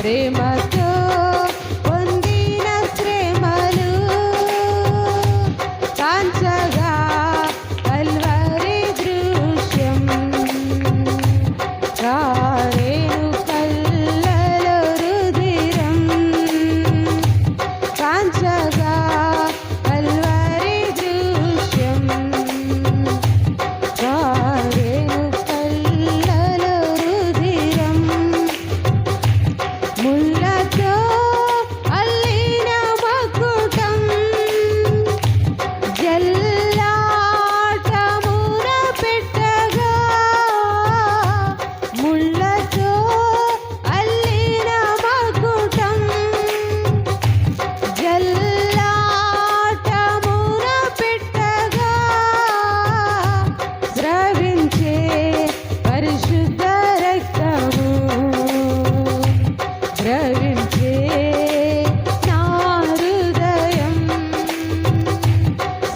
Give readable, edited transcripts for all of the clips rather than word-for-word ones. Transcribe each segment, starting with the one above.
ప్రేమతో పొందిన శ్రమలు కాంచగా కల్వరి దృశ్యం కారేను కల్లలో రుధిరం కాంచగా కల్వరి దృశ్యం కారేను కల్లలో రుధిరం ముళ్ళతో అల్లిన మకుటం జల్లాటమున పెట్టగా ముళ్ళతో అల్లిన మకుటం జల్లాటమున పెట్టగా స్రవించే పరిశుద్ధ రక్తము ద్రవించే నా హృదయం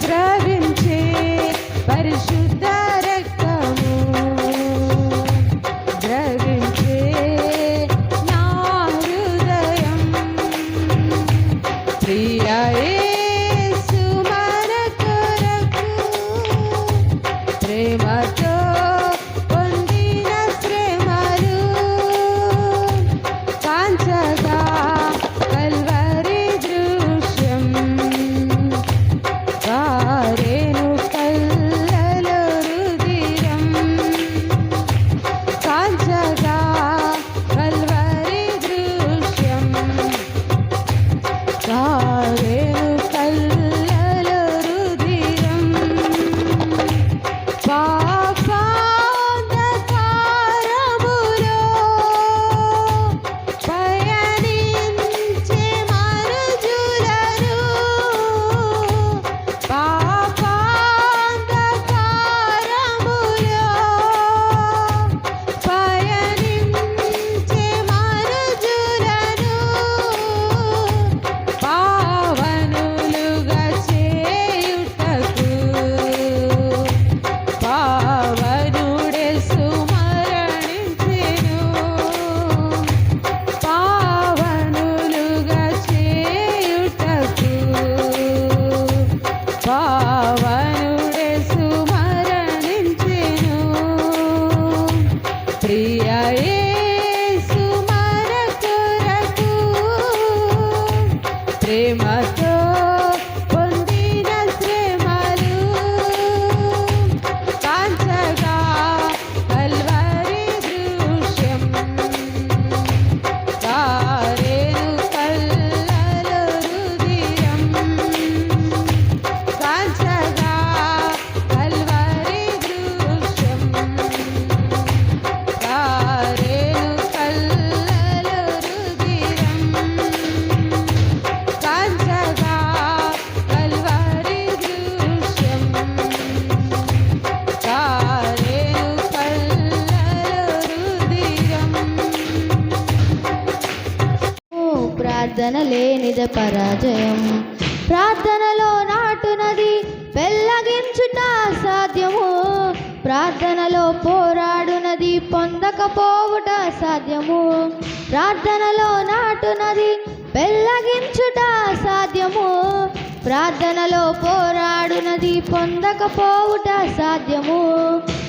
స్రవించే పరిశుద్ధ రక్తము ద్రవించే నా హృదయం ప్రియ యేసు మన కొరకు ప్రేమతో పొందిన శ్రమలు కాంచగా కల్వరి దృశ్యం కారేను కల్లలో రుధిరం కాంచగా కల్వరి దృశ్యం కారేను కల్లలో రుధిరం పాపాంధకారములో పయనించే మనుజులను పాపాంధకారములో పయనించే మనుజులను పావనులుగా చేయుటకు పావనుడేసు మరణించెను పావనులుగా చేయుటకు పావనుడేసు మరణించెను ప్రియ యేసు మన కొరకు ప్రేమతో పొందిన శ్రమలు కాంచగా కల్వరి దృశ్యం కారేను కల్లలో రుధిరం కాంచగా కల్వరి దృశ్యం కారేను కల్లలో రుధిరం కాంచగా కల్వరి దృశ్యం కారేను కల్లలో రుధిరం ప్రార్థన లేనిద పరాజయం ప్రార్థనలో నాటునది పెళ్ళగించుట సాధ్యము ప్రార్థనలో పోరాడునది పొందకపోవుట సాధ్యము ప్రార్థనలో నాటునది పెళ్ళగించుట సాధ్యము ప్రార్థనలో పోరాడునది పొందకపోవుట సాధ్యము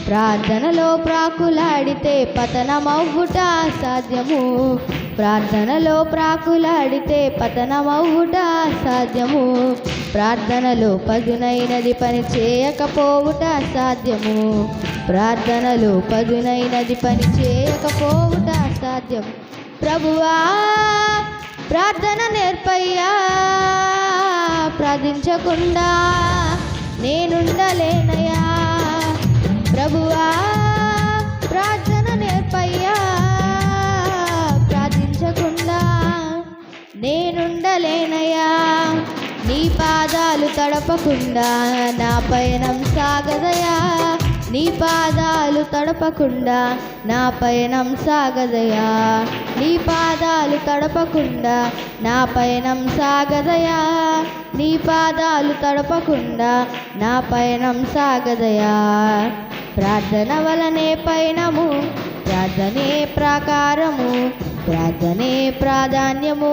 ప్రార్థనలో ప్రాకులాడితే పతనమవ్వుట సాధ్యము ప్రార్థనలో ప్రాకులాడితే పతనమవ్వుట సాధ్యము ప్రార్థనలో పదునైనది పని చేయకపోవుట సాధ్యము ప్రార్థనలో పదునైనది పని చేయకపోవుట సాధ్యం ప్రభువా ప్రార్థన నేర్పయ్యా ప్రార్థించకుండా నేనుండలేనయ్యా ప్రభువా ప్రార్థన నేర్పయ్యా ప్రార్థించకుండా నేనుండలేనయ్యా నీ పాదాలు తడపకుండా నా పయనం సాగదయా నీ పాదాలు తడపకుండా నా పయనం సాగదయా నీ పాదాలు తడపకుండా నా పయనం సాగదయా నీ పాదాలు తడపకుండా నా పయనం సాగదయా ప్రార్థన వలనే పయనము ప్రార్థనే ప్రాకారము ప్రార్థనే ప్రాధాన్యము,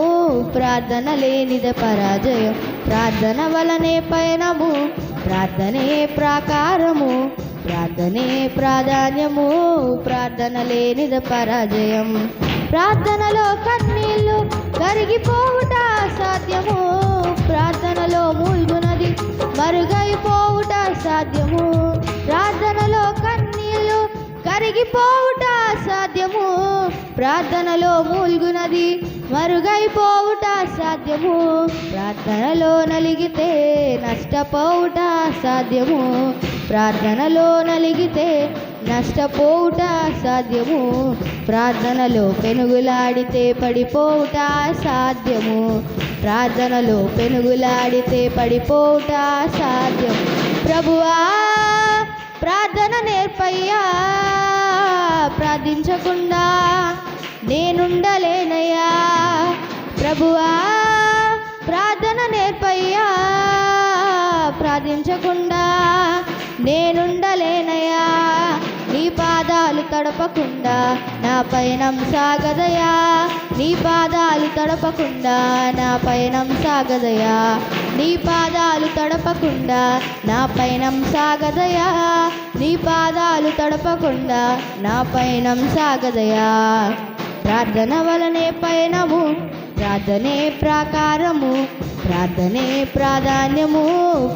ప్రార్థన లేనిదే పరాజయం. ప్రార్థన వలనే పయనము, ప్రార్థనే ప్రాకారము. ప్రార్థనే ప్రాధాన్యము, ప్రార్థన లేనిదే పరాజయం. ప్రార్థనలో కన్నీళ్ళు కరిగిపోవుట సాధ్యము, ప్రార్థనలో మూల్గునది మరుగైపోవుట సాధ్యము. ప్రార్థనలో కన్నీళ్ళు కరిగిపోవుట సాధ్యము, ప్రార్థనలో మూల్గునది మరుగైపోవుట సాధ్యము. ప్రార్థనలో నలిగితే నష్టపోవుట సాధ్యము, ప్రార్థనలో నలిగితే నష్టపోవుట సాధ్యము. ప్రార్థనలో పెనుగులాడితే పడిపోవుట సాధ్యము, ప్రార్థనలో పెనుగులాడితే పడిపోవుట సాధ్యము. ప్రభువా ప్రార్థన నేర్పయ్యా, ప్రార్థించకుండా నేనుండలేనయ్యా. ప్రభువా ప్రార్థన నేర్పయ్యా, ప్రార్థించకుండా నేనుండలేనయ్యా. నీ పాదాలు తడపకుండా నా పయనం సాగదయా, నీ పాదాలు తడపకుండా నా పయనం సాగదయా. నీ పాదాలు తడపకుండా నా పయనం సాగదయా, నీ పాదాలు తడపకుండా నా పయనం సాగదయా. ప్రార్థన వలనే పయనము, ప్రార్థనే ప్రాకారము. ప్రార్థనే ప్రాధాన్యము,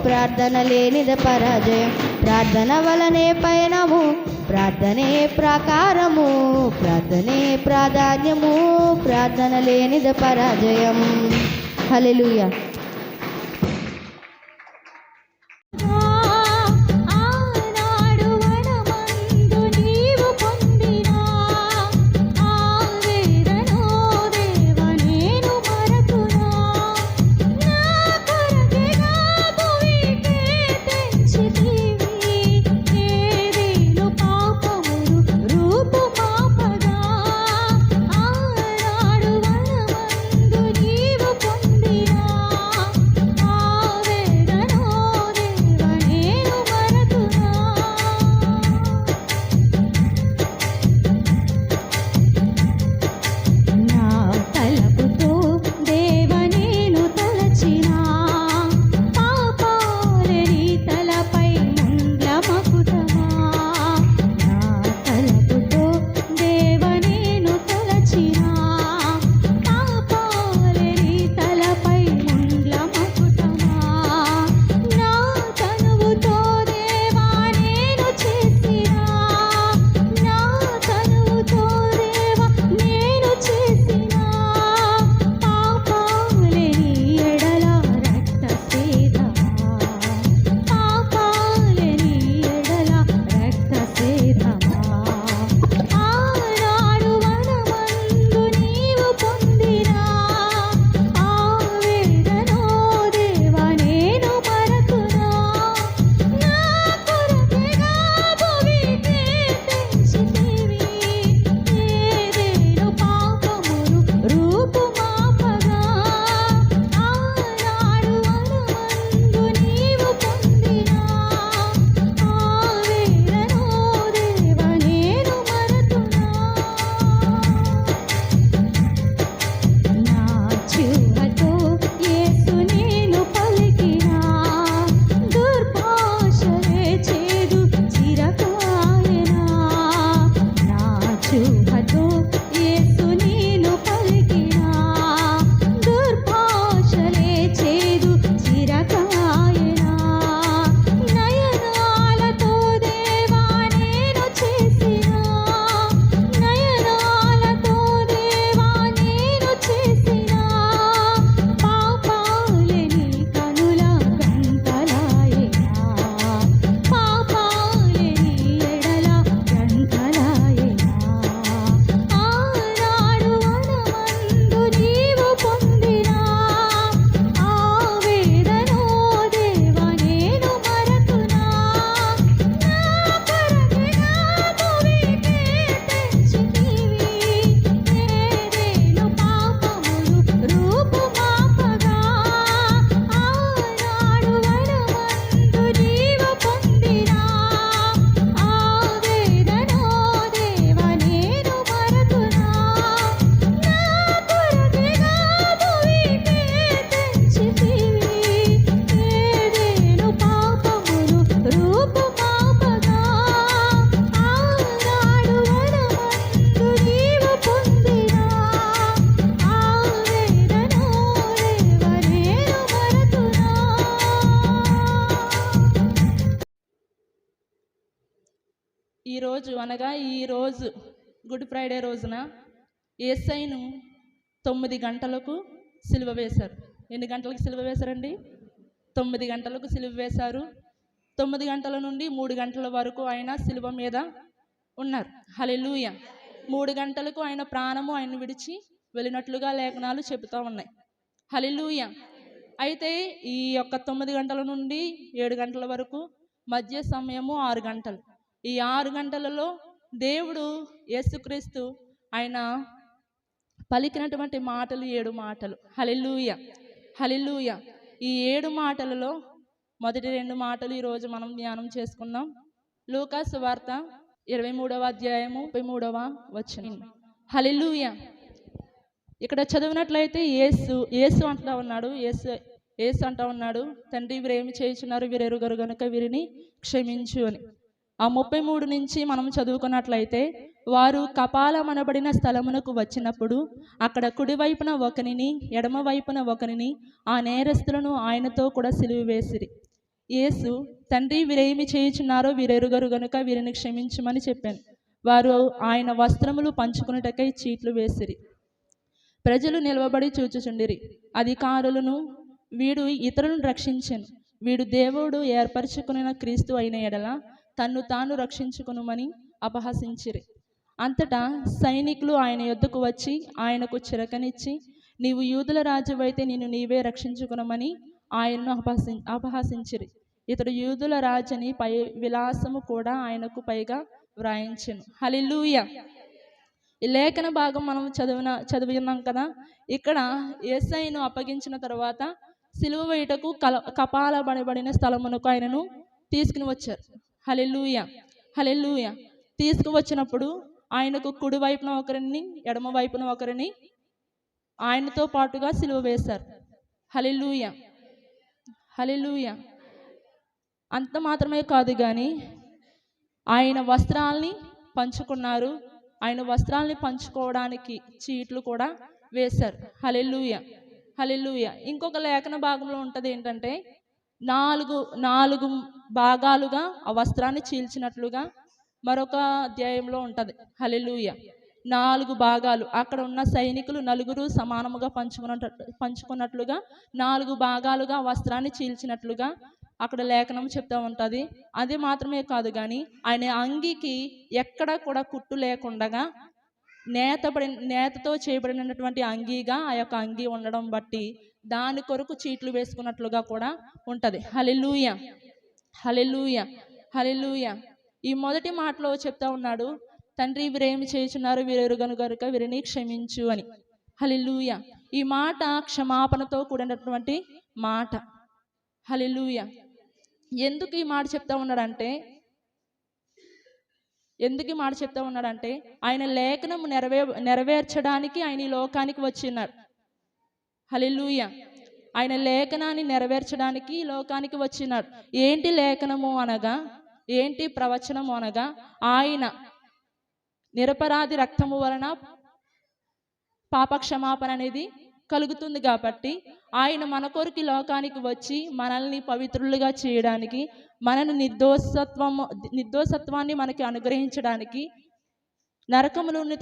ప్రార్థన లేనిదే పరాజయం. ప్రార్థన వలనే పయనము, ప్రార్థనే ప్రాకారము. ప్రార్థనే ప్రాధాన్యము, ప్రార్థన లేనిదే పరాజయం. హల్లెలూయా. ఆనాడు వనమందు నీవు పొందిన ఆవేదనో దేవా నేను మరతునా. నా కొరకే నా భువికే తెంచితివి, ఏదేను పాపమును రూపుమాపగా. ఆనాడు వనమందు నీవు పొందిన రోజు అనగా ఈ రోజు గుడ్ ఫ్రైడే రోజున యేసయ్యను 9 గంటలకు సిలువ వేశారు. ఎన్ని గంటలకు సిలువ వేశారండి? 9 గంటలకు సిలువ వేశారు. 9 గంటల నుండి 3 గంటల వరకు ఆయన సిలువ మీద ఉన్నారు. హల్లెలూయా. 3 గంటలకు ఆయన ప్రాణము ఆయన విడిచి వెళ్ళినట్లుగా లేఖనాలు చెబుతూ ఉన్నాయి. హల్లెలూయా. అయితే ఈ యొక్క 9 గంటల నుండి 7 గంటల వరకు మధ్య సమయము 6 గంటలు. ఈ 6 గంటలలో దేవుడు యేసుక్రీస్తు ఆయన పలికినటువంటి మాటలు 7 మాటలు. హల్లెలూయా, హల్లెలూయా. ఈ 7 మాటలలో మొదటి 2 మాటలు ఈరోజు మనం ధ్యానం చేసుకుందాం. లూకా సువార్త 23వ అధ్యాయము 33వ వచనం. హల్లెలూయా. ఇక్కడ చదివినట్లయితే యేసు అంటూ ఉన్నాడు. యేసు అంటూ ఉన్నాడు, తండ్రి వీరేమి చేయుచున్నారు, వీరెరుగరు గనుక వీరిని క్షమించు అని. ఆ 33 నుంచి మనం చదువుకున్నట్లయితే, వారు కపాలమనబడిన స్థలమునకు వచ్చినప్పుడు అక్కడ కుడివైపున ఒకనిని ఎడమ వైపున ఒకనిని ఆ నేరస్తులను ఆయనతో కూడా సిలువ వేసిరి. యేసు, తండ్రి వీరేమి చేయుచున్నారో వీరెరుగరు గనుక వీరిని క్షమించమని చెప్పాను. వారు ఆయన వస్త్రములు పంచుకున్నటకై చీట్లు వేసిరి. ప్రజలు నిలవబడి చూచుచుండిరి. అధికారులను, వీడు ఇతరులను రక్షించెను, వీడు దేవుడు ఏర్పరచుకున్న క్రీస్తు అయిన ఎడల తన్ను తాను రక్షించుకునుమని అపహసించిరి. అంతటా సైనికులు ఆయన యొద్దకు వచ్చి ఆయనకు చిరకనిచ్చి, నీవు యూదుల రాజువైతే నిన్ను నీవే రక్షించుకునమని ఆయనను అపహసించిరి. ఇతడు యూదుల రాజని పై విలాసము కూడా ఆయనకు పైగా వ్రాయించెను. హల్లెలూయా. ఈ లేఖన భాగం మనం చదివినాం కదా. ఇక్కడ యేసయ్యను అప్పగించిన తర్వాత సిలువ వేయుటకు కపాలబడిన స్థలమునకు ఆయనను తీసుకుని వచ్చారు. హల్లెలూయా, హల్లెలూయా. తీసుకువచ్చినప్పుడు ఆయనకు కుడి వైపున ఒకరిని ఎడమ వైపున ఒకరిని ఆయనతో పాటుగా సిలువ వేశారు. హల్లెలూయా, హల్లెలూయా. అంత మాత్రమే కాదు కానీ ఆయన వస్త్రాల్ని పంచుకున్నారు. ఆయన వస్త్రాల్ని పంచుకోవడానికి చీట్లు కూడా వేశారు. హల్లెలూయా, హల్లెలూయా. ఇంకొక లేఖన భాగంలో ఉంటుంది ఏంటంటే, నాలుగు భాగాలుగా ఆ వస్త్రాన్ని చీల్చినట్లుగా మరొక అధ్యాయంలో ఉంటుంది. హల్లెలూయా. 4 భాగాలు. అక్కడ ఉన్న సైనికులు 4 సమానముగా పంచుకున్నట్లుగా 4 భాగాలుగా వస్త్రాన్ని చీల్చినట్లుగా అక్కడ లేఖనం చెప్తూ ఉంటుంది. అది మాత్రమే కాదు కానీ ఆయన అంగీకి ఎక్కడ కూడా కుట్టు లేకుండగా నేతతో చేయబడినటువంటి అంగీగా ఆ యొక్క అంగీ ఉండడం బట్టి దాని కొరకు చీట్లు వేసుకున్నట్లుగా కూడా ఉంటుంది. హల్లెలూయా, హల్లెలూయా, హల్లెలూయా. ఈ మొదటి మాటలో చెప్తా ఉన్నాడు, తండ్రి వీరేమి చేయుచున్నారు వీరెరుగను గనుక వీరిని క్షమించు అని. హల్లెలూయా. ఈ మాట క్షమాపణతో కూడినటువంటి మాట. హల్లెలూయా. ఎందుకు ఈ మాట చెప్తా ఉన్నాడంటే ఆయన లేఖనము నెరవేర్చడానికి ఆయన ఈ లోకానికి వచ్చినాడు. హల్లెలూయా. ఆయన లేఖనాన్ని నెరవేర్చడానికి ఈ లోకానికి వచ్చినాడు. ఏంటి లేఖనము అనగా, ఏంటి ప్రవచనము అనగా, ఆయన నిరపరాధి రక్తము వలన పాపక్షమాపణ అనేది కలుగుతుంది కాబట్టి ఆయన మన కొరకు లోకానికి వచ్చి మనల్ని పవిత్రులుగా చేయడానికి, మనను నిర్దోషత్వాన్ని మనకి అనుగ్రహించడానికి, నరకము నుండి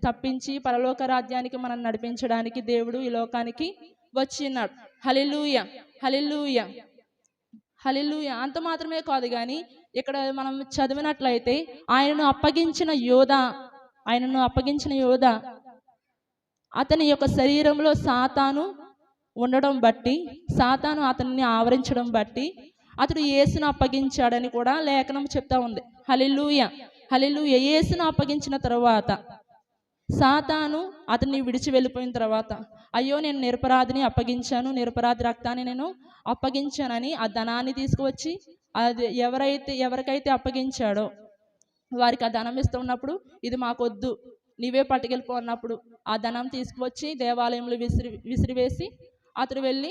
తప్పించి పరలోక రాజ్యానికి మనం నడిపించడానికి దేవుడు ఈ లోకానికి వచ్చినాడు. హల్లెలూయా, హల్లెలూయా, హల్లెలూయా. అంత మాత్రమే కాదు కానీ ఇక్కడ మనం చదివినట్లయితే ఆయనను అప్పగించిన యోధ అతని యొక్క శరీరంలో సాతాను ఉండడం బట్టి, సాతాను అతన్ని ఆవరించడం బట్టి అతడు యేసును అప్పగించాడని కూడా లేఖనం చెప్తా ఉంది. హల్లెలూయా, హల్లెలూయా. యేసును అప్పగించిన తర్వాత సాతాను అతన్ని విడిచి వెళ్ళిపోయిన తర్వాత, అయ్యో నేను నిరపరాధిని అప్పగించాను, నిరపరాధి రక్తాన్ని నేను అప్పగించానని ఆ ధనాన్ని తీసుకువచ్చి అది ఎవరికైతే అప్పగించాడో వారికి ఆ ధనం ఇస్తున్నప్పుడు, ఇది మాకొద్దు నీవే పట్టుకెళ్ళిపో అన్నప్పుడు ఆ ధనం తీసుకువచ్చి దేవాలయంలో విసిరివేసి అతడు వెళ్ళి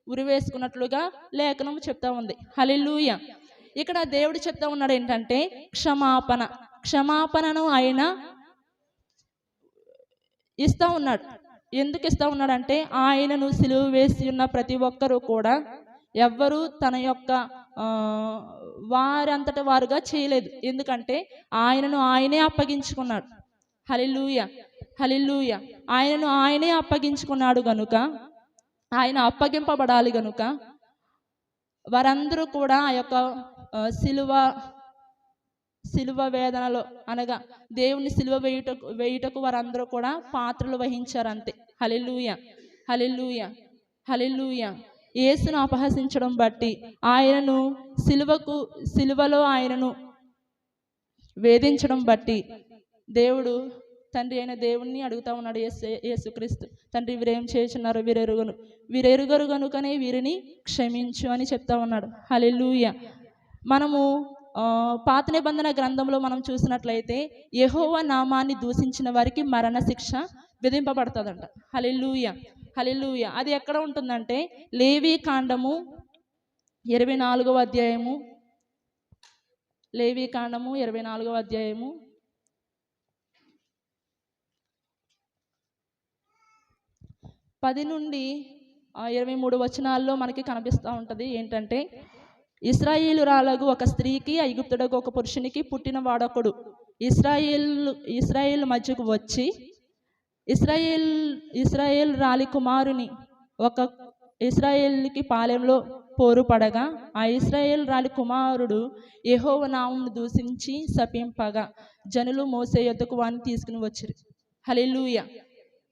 ఉరివేసుకున్నట్లుగా లేఖనం చెప్తా ఉంది. హల్లెలూయా. ఇక్కడ దేవుడు చెప్తా ఉన్నాడు ఏంటంటే క్షమాపణను ఆయన ఇస్తా ఉన్నాడు. ఎందుకు ఇస్తా ఉన్నాడంటే, ఆయనను సిలువ వేసి ఉన్న ప్రతి ఒక్కరూ కూడా ఎవ్వరూ తన యొక్క వారంతట వారుగా చేయలేదు. ఎందుకంటే ఆయనను ఆయనే అప్పగించుకున్నాడు. హల్లెలూయ, హల్లెలూయ. ఆయనను ఆయనే అప్పగించుకున్నాడు గనుక, ఆయన అప్పగింపబడాలి గనుక వారందరూ కూడా ఆ యొక్క సిలువ వేదనలో, అనగా దేవుని సిలువ వేయుటకు వారందరూ కూడా పాత్రలు వహించారు అంతే. హల్లెలూయ, హల్లెలూయ, హల్లెలూయ. యేసును అపహసించడం బట్టి, ఆయనను సిలువలో ఆయనను వేధించడం బట్టి దేవుడు, తండ్రి అయిన దేవుణ్ణి అడుగుతా ఉన్నాడు యేసుక్రీస్తు, తండ్రి వీరేం చేస్తున్నారు, వీరెరుగరు గనుకనే వీరిని క్షమించు అని చెప్తా ఉన్నాడు. హల్లెలూయ. మనము పాత నిబంధన గ్రంథంలో మనం చూసినట్లయితే యెహోవా నామాన్ని దూషించిన వారికి మరణ శిక్ష విధింపబడుతుందంట. హల్లెలూయ, హల్లెలూయ. అది ఎక్కడ ఉంటుందంటే లేవీకాండము 24వ అధ్యాయము, లేవీకాండము 24వ అధ్యాయము 10 నుండి 23 వచనాల్లో మనకి కనిపిస్తూ ఉంటుంది. ఏంటంటే, ఇశ్రాయేలురాలకు ఒక స్త్రీకి ఐగుప్తుడకు ఒక పురుషునికి పుట్టిన వాడొకడు ఇశ్రాయేల్ మధ్యకు వచ్చి ఇశ్రాయేల్ రాలి కుమారుని ఒక ఇశ్రాయేల్కి పాలెంలో పోరు పడగా, ఆ ఇశ్రాయేల్ రాలి కుమారుడు యెహోవా నామమును దూషించి శపింపగా జనులు మోసే యొద్దకు వాని తీసుకుని వచ్చిరి. హల్లెలూయ,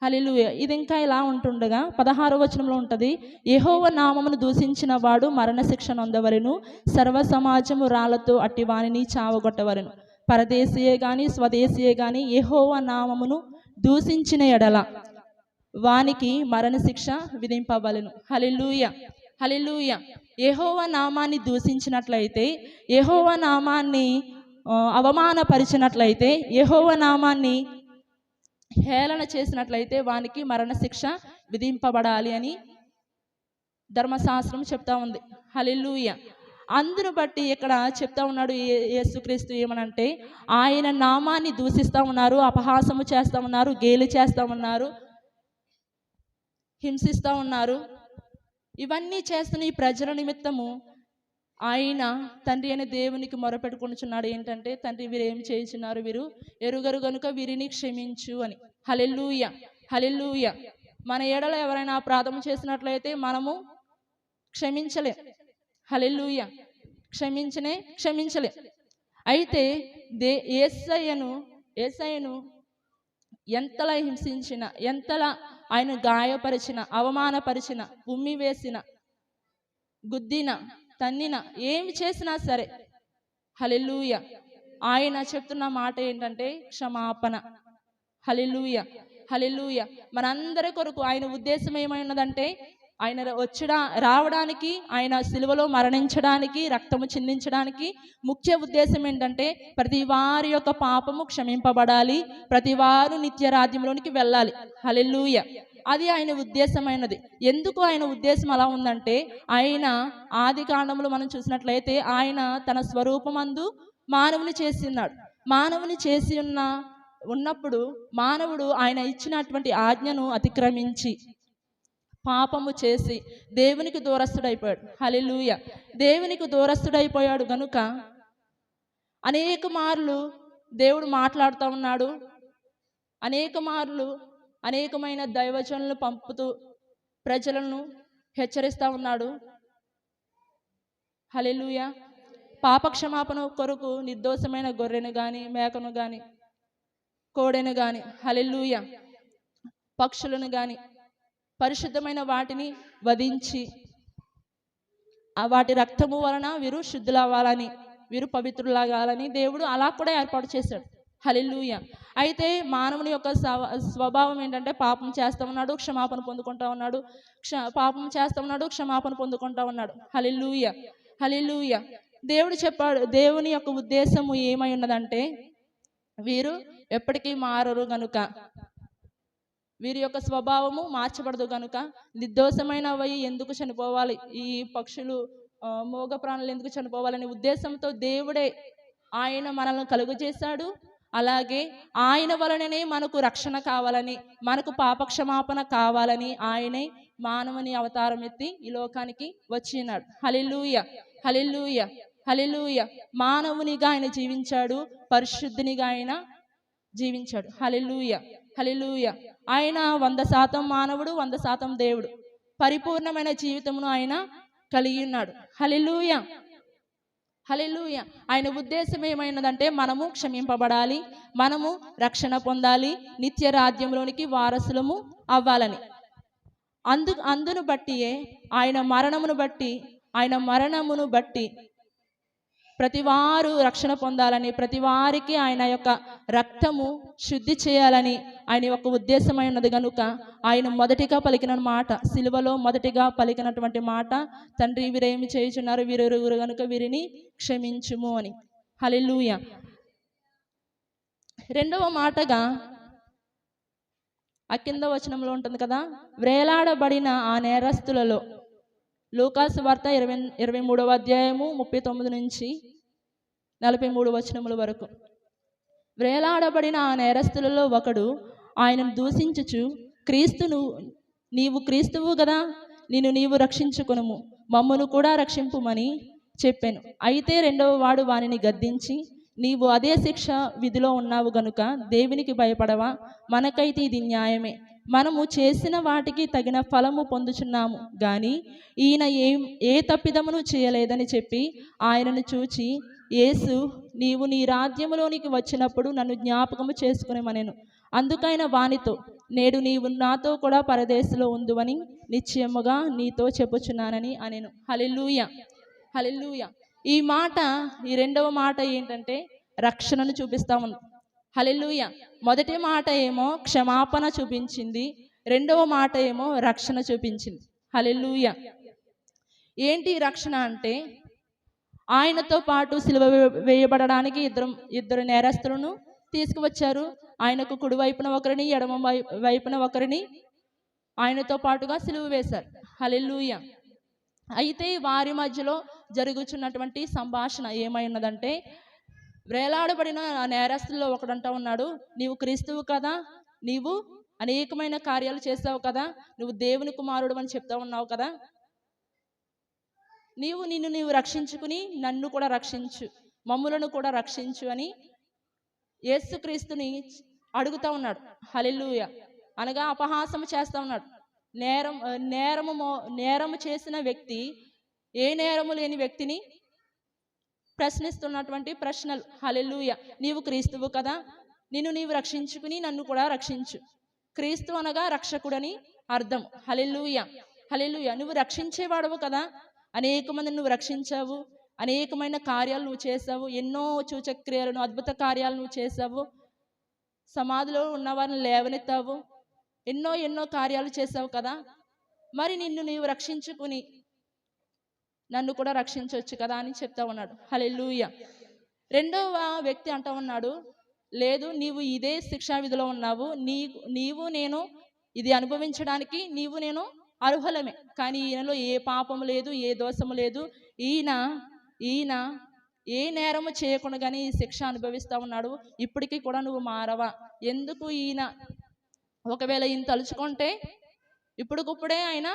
హల్లెలూయ. ఇది ఇంకా ఇలా ఉంటుండగా 16వ వచనంలో ఉంటుంది, యెహోవా నామమును దూషించిన వాడు మరణశిక్ష నొందవలెను, సర్వ సమాజము రాళ్లతో అట్టి వానిని చావగొట్టవలెను. పరదేశీయే గాని స్వదేశీయే గాని యెహోవా నామమును దూషించిన ఎడల వానికి మరణశిక్ష విధింపవలెను. హల్లెలూయ, హల్లెలూయ. యెహోవా నామాన్ని దూషించినట్లయితే, యెహోవా నామాన్ని అవమానపరిచినట్లయితే, యెహోవా నామాన్ని హేళన చేసినట్లయితే వానికి మరణశిక్ష విధింపబడాలి అని ధర్మశాస్త్రం చెప్తా ఉంది. హల్లెలూయ. అందును బట్టి ఇక్కడ చెప్తా ఉన్నాడు యేసుక్రీస్తు ఏమనంటే, ఆయన నామాన్ని దూషిస్తూ ఉన్నారు, అపహాసము చేస్తూ ఉన్నారు, గేలి చేస్తూ ఉన్నారు, హింసిస్తూ ఉన్నారు. ఇవన్నీ చేస్తున్న ఈ ప్రజల నిమిత్తము ఆయన తండ్రి అయిన దేవునికి మొరపెట్టుకొనుచున్నాడు. ఏంటంటే, తండ్రి వీరు ఏం చేయుచున్నారు, వీరు ఎరుగరు గనుక వీరిని క్షమించు అని. హల్లెలూయ, హల్లెలూయ. మన ఎడల ఎవరైనా అపరాధం చేసినట్లయితే మనము క్షమించలేం. హల్లెలూయ. క్షమించలేం. అయితే యేసయ్యను ఎంతలా హింసించిన, ఎంతలా ఆయన గాయపరిచిన, అవమానపరిచిన, ఉమ్మి వేసిన, గుద్దిన, తన్నిన, ఏమి చేసినా సరే, హల్లెలూయ, ఆయన చెప్తున్న మాట ఏంటంటే క్షమాపణ. హల్లెలూయ, హల్లెలూయ. మనందరి కొరకు ఆయన ఉద్దేశం ఏమైనదంటే, ఆయన రావడానికి, ఆయన సిలువలో మరణించడానికి, రక్తము చిందించడానికి ముఖ్య ఉద్దేశం ఏంటంటే ప్రతి వారి యొక్క పాపము క్షమింపబడాలి, ప్రతి వారు నిత్య రాజ్యంలోనికి వెళ్ళాలి. హల్లెలూయ. అది ఆయన ఉద్దేశమైనది. ఎందుకు ఆయన ఉద్దేశం అలా ఉందంటే, ఆయన ఆది కాండంలో మనం చూసినట్లయితే ఆయన తన స్వరూపమందు మానవుని చేసి ఉన్నాడు. మానవుని చేసి ఉన్నప్పుడు మానవుడు ఆయన ఇచ్చినటువంటి ఆజ్ఞను అతిక్రమించి పాపము చేసి దేవునికి దూరస్తుడైపోయాడు. హల్లెలూయ. దేవునికి దూరస్తుడైపోయాడు గనుక అనేక మార్లు దేవుడు మాట్లాడుతూ ఉన్నాడు, అనేక మార్లు అనేకమైన దైవజనులను పంపుతూ ప్రజలను హెచ్చరిస్తూ ఉన్నాడు. హల్లెలూయ. పాపక్షమాపణ కొరకు నిర్దోషమైన గొర్రెను కానీ, మేకను కానీ, కోడెను కానీ, హల్లెలూయ, పక్షులను కానీ, పరిశుద్ధమైన వాటిని వధించి వాటి రక్తము వలన వీరు శుద్ధులవ్వాలని, వీరు పవిత్రులవ్వాలని దేవుడు అలా కూడా ఏర్పాటు చేశాడు. హల్లెలూయ. అయితే మానవుని యొక్క స్వభావం ఏంటంటే పాపం చేస్తూ ఉన్నాడు, క్షమాపణ పొందుకుంటా ఉన్నాడు, పాపం చేస్తూ ఉన్నాడు, క్షమాపణ పొందుకుంటా ఉన్నాడు. హల్లెలూయ, హల్లెలూయ. దేవుడు చెప్పాడు, దేవుని యొక్క ఉద్దేశము ఏమై ఉన్నదంటే, వీరు ఎప్పటికీ మారరు గనుక, వీరి యొక్క స్వభావము మార్చబడదు గనుక, నిర్దోషమైనవి ఎందుకు చనిపోవాలి, ఈ పక్షులు మోగ ప్రాణులు ఎందుకు చనిపోవాలనే ఉద్దేశంతో దేవుడే ఆయన మనల్ని కలుగజేశాడు. అలాగే ఆయన వలననే మనకు రక్షణ కావాలని, మనకు పాపక్షమాపణ కావాలని ఆయనే మానవుని అవతారం ఎత్తి ఈ లోకానికి వచ్చినాడు. హల్లెలూయ, హల్లెలూయ, హల్లెలూయ. మానవునిగా ఆయన జీవించాడు, పరిశుద్ధునిగా ఆయన జీవించాడు. హల్లెలూయ, హల్లెలూయ. ఆయన 100% మానవుడు, 100% దేవుడు. పరిపూర్ణమైన జీవితమును ఆయన కలిగి ఉన్నాడు. హల్లెలూయ, హల్లెలూయ. ఆయన ఉద్దేశం ఏమైనదంటే మనము క్షమింపబడాలి, మనము రక్షణ పొందాలి, నిత్య రాజ్యంలోనికి వారసులము అవ్వాలని. అందును బట్టియే ఆయన మరణమును బట్టి ప్రతివారు రక్షణ పొందాలని, ప్రతి వారికి ఆయన యొక్క రక్తము శుద్ధి చేయాలని ఆయన యొక్క ఉద్దేశమైనది కనుక ఆయన మొదటిగా పలికిన మాట, సిలువలో మొదటిగా పలికినటువంటి మాట, తండ్రి వీరేమి చేయుచున్నారు, వీరెరుగురు కనుక వీరిని క్షమించుము అని. హల్లెలూయ. రెండవ మాటగా ఆ కింద వచనంలో ఉంటుంది కదా, వ్రేలాడబడిన ఆ నేరస్తులలో, లూకాసు వార్త 23వ అధ్యాయము 39 నుంచి 43 వచనముల వరకు. వ్రేలాడబడిన ఆ నేరస్తులలో ఒకడు ఆయనను దూషించుచు, నీవు క్రీస్తువు కదా, నీవు రక్షించుకొనుము, మమ్మును కూడా రక్షింపుమని చెప్పాను. అయితే రెండవ వాడు వానిని గద్దించి, నీవు అదే శిక్ష విధిలో ఉన్నావు గనుక దేవునికి భయపడవా? మనకైతే ఇది న్యాయమే, మనము చేసిన వాటికి తగిన ఫలము పొందుచున్నాము గాని ఈయన ఏ తప్పిదమును చేయలేదని చెప్పి ఆయనను చూచి, యేసు, నీవు నీ రాజ్యములోనికి వచ్చినప్పుడు నన్ను జ్ఞాపకము చేసుకునేమనెను. అందుకైన వానితో, నేడు నీవు నాతో కూడా పరదేశంలో ఉందువని నిశ్చయముగా నీతో చెప్పుచున్నానని అనెను. హల్లెలూయ, హల్లెలూయ. ఈ మాట, ఈ రెండవ మాట ఏంటంటే రక్షణను చూపిస్తా ఉంది. హల్లెలూయ. మొదటి మాట ఏమో క్షమాపణ చూపించింది, రెండవ మాట ఏమో రక్షణ చూపించింది. హల్లెలూయ. ఏంటి రక్షణ అంటే, ఆయనతో పాటు సిలువ వేయబడడానికి ఇద్దరు నేరస్తులను తీసుకువచ్చారు. ఆయనకు కుడి వైపున ఒకరిని, ఎడమ వైపున ఒకరిని ఆయనతో పాటుగా సిలువ వేశారు. హల్లెలూయ. అయితే వారి మధ్యలో జరుగుతున్నటువంటి సంభాషణ ఏమై ఉన్నదంటే, వ్రేలాడబడిన నేరస్తుల్లో ఒకడంటా ఉన్నాడు, నీవు క్రీస్తువు కదా, నీవు అనేకమైన కార్యాలు చేస్తావు కదా, నువ్వు దేవుని కుమారుడు అని చెప్తా ఉన్నావు కదా, నిన్ను రక్షించుకుని నన్ను కూడా రక్షించు, మమ్ములను కూడా రక్షించు అని యేసుక్రీస్తుని అడుగుతా ఉన్నాడు. హల్లెలూయ. అనగా అపహాసము చేస్తా ఉన్నాడు. నేరము చేసిన వ్యక్తి ఏ నేరము లేని వ్యక్తిని ప్రశ్నిస్తున్నటువంటి ప్రశ్నలు. హల్లెలూయ. నీవు క్రీస్తువు కదా, నీవు రక్షించుకుని నన్ను కూడా రక్షించు. క్రీస్తు అనగా రక్షకుడని అర్థం. హల్లెలూయ, హల్లెలూయ. నువ్వు రక్షించేవాడవు కదా, అనేక మందిని నువ్వు రక్షించావు, అనేకమైన కార్యాలు నువ్వు చేసావు, ఎన్నో సూచక్రియలను, అద్భుత కార్యాలు నువ్వు చేసావు, సమాధిలో ఉన్నవారిని లేవనెత్తావు, ఎన్నో కార్యాలు చేసావు కదా, మరి నీవు రక్షించుకుని నన్ను కూడా రక్షించవచ్చు కదా అని చెప్తా ఉన్నాడు. హల్లెలూయ. రెండవ వ్యక్తి అంటా ఉన్నాడు, లేదు, నీవు ఇదే శిక్షా విధిలో ఉన్నావు, నీవు నేను ఇది అనుభవించడానికి నీవు నేను అర్హులమే, కానీ ఈయనలో ఏ పాపము లేదు, ఏ దోషము లేదు, ఈయన ఏ నేరము చేయకుండా కానీ ఈ శిక్ష అనుభవిస్తూ ఉన్నాడు, ఇప్పటికీ కూడా నువ్వు మారవా? ఎందుకు ఒకవేళ ఈయన తలుచుకుంటే ఇప్పుడుకిప్పుడే ఆయన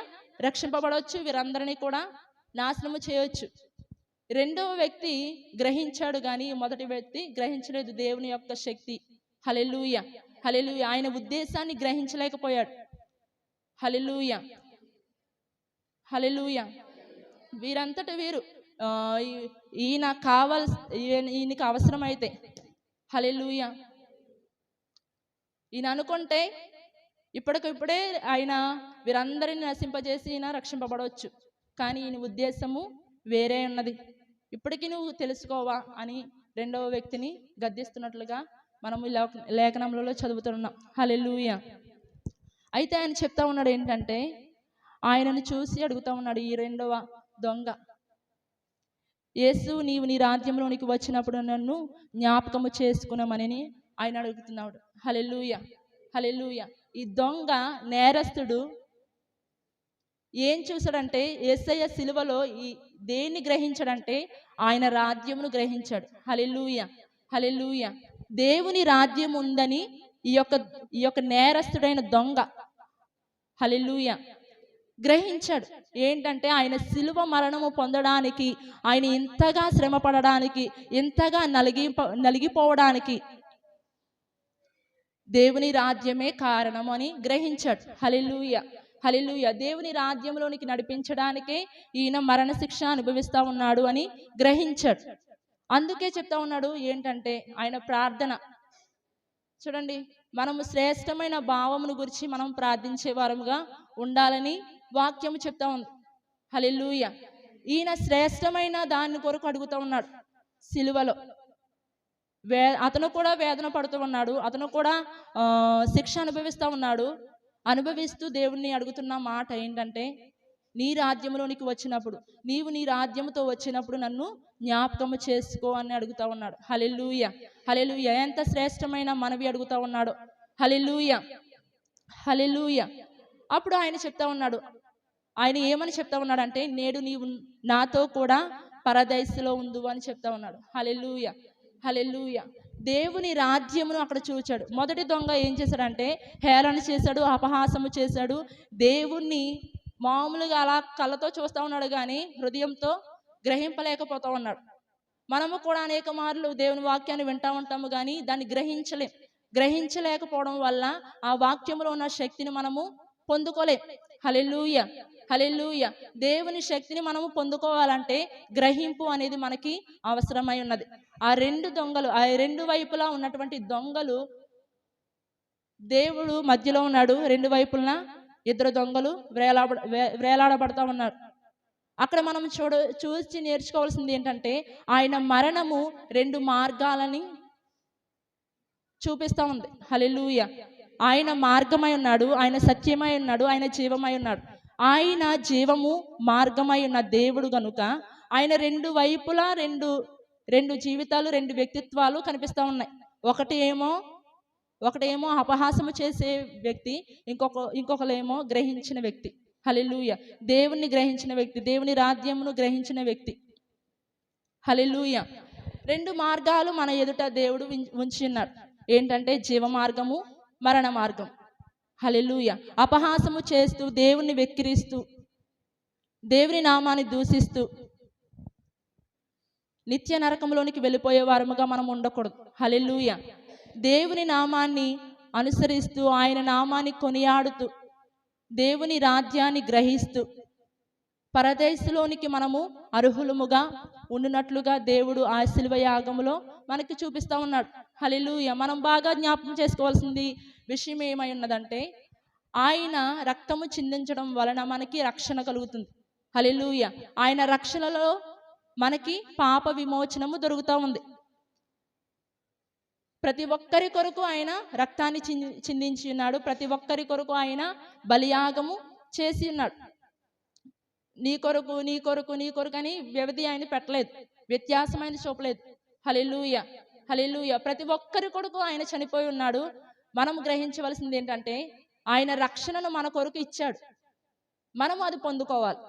రక్షింపబడవచ్చు, వీరందరినీ కూడా నాశనము చేయవచ్చు. రెండవ వ్యక్తి గ్రహించాడు కానీ మొదటి వ్యక్తి గ్రహించలేదు దేవుని యొక్క శక్తి. హల్లెలూయ, హల్లెలూయ. ఆయన ఉద్దేశాన్ని గ్రహించలేకపోయాడు. హల్లెలూయ, హల్లెలూయ. వీరంతట వీరు ఈయనకి అవసరమైతే, హల్లెలూయ, ఈయన అనుకుంటే ఇప్పటికిప్పుడే ఆయన వీరందరిని నశింపజేసి ఈయన రక్షింపబడవచ్చు, కానీ ఈయన ఉద్దేశము వేరే ఉన్నది. ఇప్పటికీ నువ్వు తెలుసుకోవా అని రెండవ వ్యక్తిని గద్దిస్తున్నట్లుగా మనము లేఖనంలో చదువుతున్నాం. హల్లెలూయ. అయితే ఆయన చెప్తా ఉన్నాడు ఏంటంటే, ఆయనను చూసి అడుగుతా ఉన్నాడు ఈ రెండవ దొంగ, యేసు, నీవు నీ రాజ్యంలోనికి వచ్చినప్పుడు నన్ను జ్ఞాపకము చేసుకున్నామని ఆయన అడుగుతున్నాడు. హల్లెలూయ, హల్లెలూయ. ఈ దొంగ నేరస్తుడు ఏం చూశాడంటే, యేసయ్య సిలువలో దేన్ని గ్రహించాడంటే ఆయన రాజ్యమును గ్రహించాడు. హల్లెలూయ, హల్లెలూయ. దేవుని రాజ్యం ఉందని ఈ యొక్క నేరస్తుడైన దొంగ, హల్లెలూయ, గ్రహించాడు. ఏంటంటే ఆయన శిలువ మరణము పొందడానికి, ఆయన ఇంతగా శ్రమ పడడానికి, ఇంతగా నలిగిపోవడానికి దేవుని రాజ్యమే కారణం అని గ్రహించాడు. హల్లెలూయా, హల్లెలూయా. దేవుని రాజ్యంలోనికి నడిపించడానికే ఈయన మరణశిక్ష అనుభవిస్తా ఉన్నాడు అని గ్రహించాడు. అందుకే చెప్తా ఉన్నాడు ఏంటంటే ఆయన ప్రార్థన చూడండి, మనము శ్రేష్టమైన భావమును గురించి మనం ప్రార్థించే వారముగా ఉండాలని వాక్యము చెప్తా ఉంది. హల్లెలూయా. ఈయన శ్రేష్టమైన దాని కొరకు అడుగుతూ ఉన్నాడు. సిలువలో అతను కూడా వేదన పడుతూ ఉన్నాడు, అతను కూడా శిక్ష అనుభవిస్తూ ఉన్నాడు. అనుభవిస్తూ దేవుణ్ణి అడుగుతున్న మాట ఏంటంటే, నీ రాజ్యంలోనికి వచ్చినప్పుడు, నీవు నీ రాజ్యముతో వచ్చినప్పుడు నన్ను జ్ఞాపకము చేసుకో అని అడుగుతా ఉన్నాడు. హల్లెలూయా, హల్లెలూయా. ఎంత శ్రేష్టమైన మనవి అడుగుతా ఉన్నాడు. హల్లెలూయా, హల్లెలూయా. అప్పుడు ఆయన చెప్తా ఉన్నాడు, ఆయన ఏమని చెప్తా ఉన్నాడు అంటే, నేడు నీవు నాతో కూడా పరదైసులో ఉండు అని చెప్తా ఉన్నాడు. హల్లెలూయా, హల్లెలూయా. దేవుని రాజ్యమును అక్కడ చూచాడు. మొదటి దొంగ ఏం చేశాడంటే హేళన చేశాడు, అపహాసము చేశాడు. దేవుణ్ణి మామూలుగా అలా కళ్ళతో చూస్తూ ఉన్నాడు కానీ హృదయంతో గ్రహింపలేకపోతూ ఉన్నాడు. మనము కూడా అనేక మార్లు దేవుని వాక్యాన్ని వింటూ ఉంటాము కానీ దాన్ని గ్రహించలేకపోవడం వల్ల ఆ వాక్యంలో ఉన్న శక్తిని మనము పొందుకోలేం. హల్లెలూయా, హల్లెలూయా. దేవుని శక్తిని మనము పొందుకోవాలంటే గ్రహింపు అనేది మనకి అవసరమై ఉన్నది. ఆ రెండు వైపులా ఉన్నటువంటి దొంగలు, దేవుడు మధ్యలో ఉన్నాడు, రెండు వైపులా ఇద్దరు దొంగలు వేలాడబడతా ఉన్నారు. అక్కడ మనం చూసి నేర్చుకోవాల్సింది ఏంటంటే ఆయన మరణము రెండు మార్గాలని చూపిస్తూ ఉంది. హల్లెలూయా. ఆయన మార్గమై ఉన్నాడు, ఆయన సత్యమై ఉన్నాడు, ఆయన జీవమై ఉన్నాడు. ఆయన జీవము మార్గమై ఉన్న దేవుడు గనుక ఆయన రెండు వైపులా రెండు జీవితాలు, రెండు వ్యక్తిత్వాలు కనిపిస్తూ ఉన్నాయి. ఒకటేమో అపహాసము చేసే వ్యక్తి, ఇంకొకలేమో గ్రహించిన వ్యక్తి. హల్లెలూయా. దేవుణ్ణి గ్రహించిన వ్యక్తి, దేవుని రాజ్యమును గ్రహించిన వ్యక్తి. హల్లెలూయా. రెండు మార్గాలు మన ఎదుట దేవుడు ఉంచి ఉన్నాడు. ఏంటంటే జీవ మార్గము, మరణ మార్గం. హల్లెలూయా. అపహాసము చేస్తూ, దేవుణ్ణి వెక్కిరిస్తూ, దేవుని నామాన్ని దూషిస్తూ నిత్య నరకంలోనికి వెళ్ళిపోయే వారముగా మనం ఉండకూడదు. హల్లెలూయా. దేవుని నామాన్ని అనుసరిస్తూ, ఆయన నామాన్ని కొనియాడుతూ, దేవుని రాజ్యాన్ని గ్రహిస్తూ పరదేశంలోనికి మనము అర్హులముగా ఉండునట్లుగా దేవుడు ఆ శిలువ యాగములో మనకి చూపిస్తూ ఉన్నాడు. హల్లెలూయా. మనం బాగా జ్ఞాపకం చేసుకోవాల్సింది విషయం ఏమై ఉన్నదంటే, ఆయన రక్తము చిందించడం వలన మనకి రక్షణ కలుగుతుంది. హల్లెలూయా. ఆయన రక్షణలో మనకి పాప విమోచనము దొరుకుతూ ఉంది. ప్రతి ఒక్కరి కొరకు ఆయన రక్తాన్ని చిందించి ఉన్నాడు. ప్రతి ఒక్కరి కొరకు ఆయన బలియాగము చేసి ఉన్నాడు. నీ కొరకు, నీ కొరకు, నీ కొరకు అని వ్యవధి ఆయన పెట్టలేదు, వ్యత్యాసమైన చూపలేదు. హల్లెలూయా, హల్లెలూయా. ప్రతి ఒక్కరి కొరకు ఆయన చనిపోయి ఉన్నాడు. మనం గ్రహించవలసింది ఏంటంటే ఆయన రక్షణను మన కొరకు ఇచ్చాడు, మనము అది పొందుకోవాలి.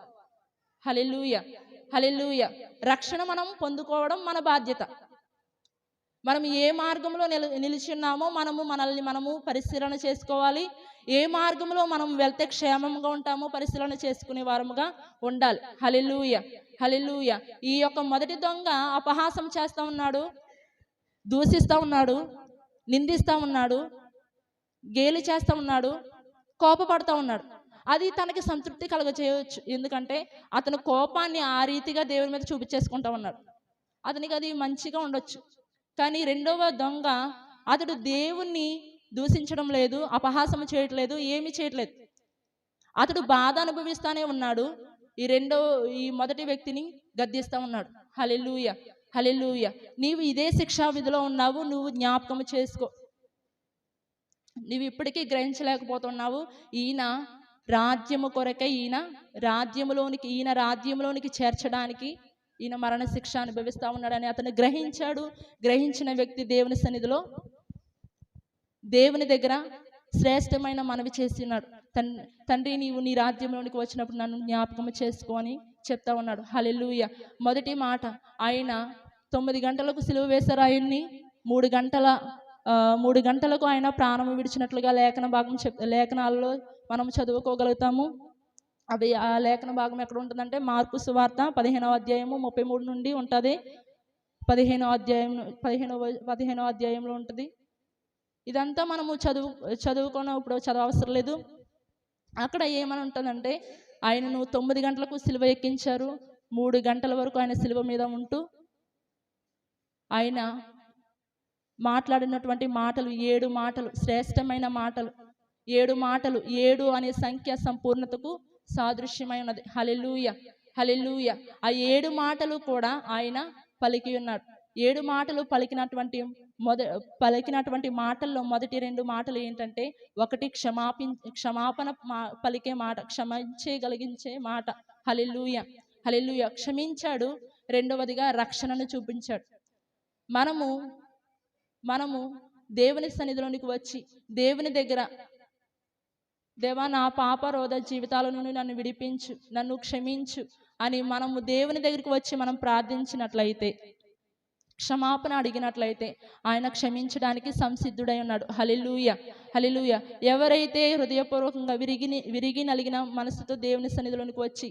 హల్లెలూయా, హల్లెలూయా. రక్షణ మనం పొందుకోవడం మన బాధ్యత. మనం ఏ మార్గంలో నిలిచి ఉన్నామో మనల్ని పరిశీలన చేసుకోవాలి. ఏ మార్గంలో మనం వెళ్తే క్షేమంగా ఉంటామో పరిశీలన చేసుకునే వారముగా ఉండాలి. హల్లెలూయా, హల్లెలూయా. ఈ యొక్క మొదటి దొంగ అపహాసం చేస్తూ ఉన్నాడు, దూషిస్తూ ఉన్నాడు, నిందిస్తూ ఉన్నాడు, గేలి చేస్తూ ఉన్నాడు, కోపపడుతూ ఉన్నాడు. అది తనకి సంతృప్తి కలగచేయవచ్చు. ఎందుకంటే అతను కోపాన్ని ఆ రీతిగా దేవుని మీద చూపించేసుకుంటూ ఉన్నాడు. అతనికి అది మంచిగా ఉండొచ్చు. కానీ రెండవ దొంగ అతడు దేవుణ్ణి దూషించడం లేదు, అపహాసము చేయట్లేదు, ఏమీ చేయట్లేదు. అతడు బాధ అనుభవిస్తానే ఉన్నాడు. ఈ మొదటి వ్యక్తిని గద్దిస్తూ ఉన్నాడు. హల్లెలూయా, హల్లెలూయా. నీవు ఇదే శిక్షా విధిలో ఉన్నావు, నువ్వు జ్ఞాపకం చేసుకో. నువ్వు ఇప్పటికీ గ్రహించలేకపోతున్నావు. ఈయన రాజ్యము కొరకే, ఈయన రాజ్యములోనికి చేర్చడానికి ఈయన మరణ శిక్ష అనుభవిస్తూ ఉన్నాడని అతను గ్రహించాడు. గ్రహించిన వ్యక్తి దేవుని సన్నిధిలో, దేవుని దగ్గర శ్రేష్టమైన మనవి చేసి ఉన్నాడు. తండ్రి, నీవు నీ రాజ్యంలోనికి వచ్చినప్పుడు నన్ను జ్ఞాపకం చేసుకో అని చెప్తా ఉన్నాడు. హల్లెలూయా. మొదటి మాట, ఆయన 9 గంటలకు సిలువ వేశారు. ఆయన్ని 3 గంటలకు ఆయన ప్రాణము విడిచినట్లుగా లేఖనాలలో మనం చదువుకోగలుగుతాము. అవి ఆ లేఖన భాగం ఎక్కడ ఉంటుందంటే మార్కు సువార్త 15వ అధ్యాయము 33 నుండి ఉంటుంది. 15వ అధ్యాయంలో ఉంటుంది. ఇదంతా మనము చదువుకున్న ఇప్పుడు చదవ అవసరం లేదు. అక్కడ ఏమని ఉంటుందంటే ఆయనను 9 గంటలకు సిలువ ఎక్కించారు. 3 గంటల వరకు ఆయన సిలువ మీద ఉంటూ ఆయన మాట్లాడినటువంటి మాటలు 7 మాటలు, శ్రేష్టమైన మాటలు. 7 మాటలు, 7 అనే సంఖ్య సంపూర్ణతకు సాదృశ్యమై ఉన్నది. హల్లెలూయా, హల్లెలూయా. ఆ 7 మాటలు కూడా ఆయన పలికి ఉన్నాడు. 7 మాటలు పలికినటువంటి మాటల్లో మొదటి 2 మాటలు ఏంటంటే, ఒకటి క్షమాపణ పలికే మాట, క్షమించగలిగించే మాట. హల్లెలూయా, హల్లెలూయా. క్షమించాడు. రెండవదిగా రక్షణను చూపించాడు. మనము దేవుని సన్నిధిలోనికి వచ్చి దేవుని దగ్గర, దేవా నా పాపరోధ జీవితాల నుండి నన్ను విడిపించు, నన్ను క్షమించు అని మనము దేవుని దగ్గరికి వచ్చి మనం ప్రార్థించినట్లయితే, క్షమాపణ అడిగినట్లయితే ఆయన క్షమించడానికి సంసిద్ధుడై ఉన్నాడు. హల్లెలూయా, హల్లెలూయా. ఎవరైతే హృదయపూర్వకంగా విరిగి నలిగిన మనసుతో దేవుని సన్నిధిలోనికి వచ్చి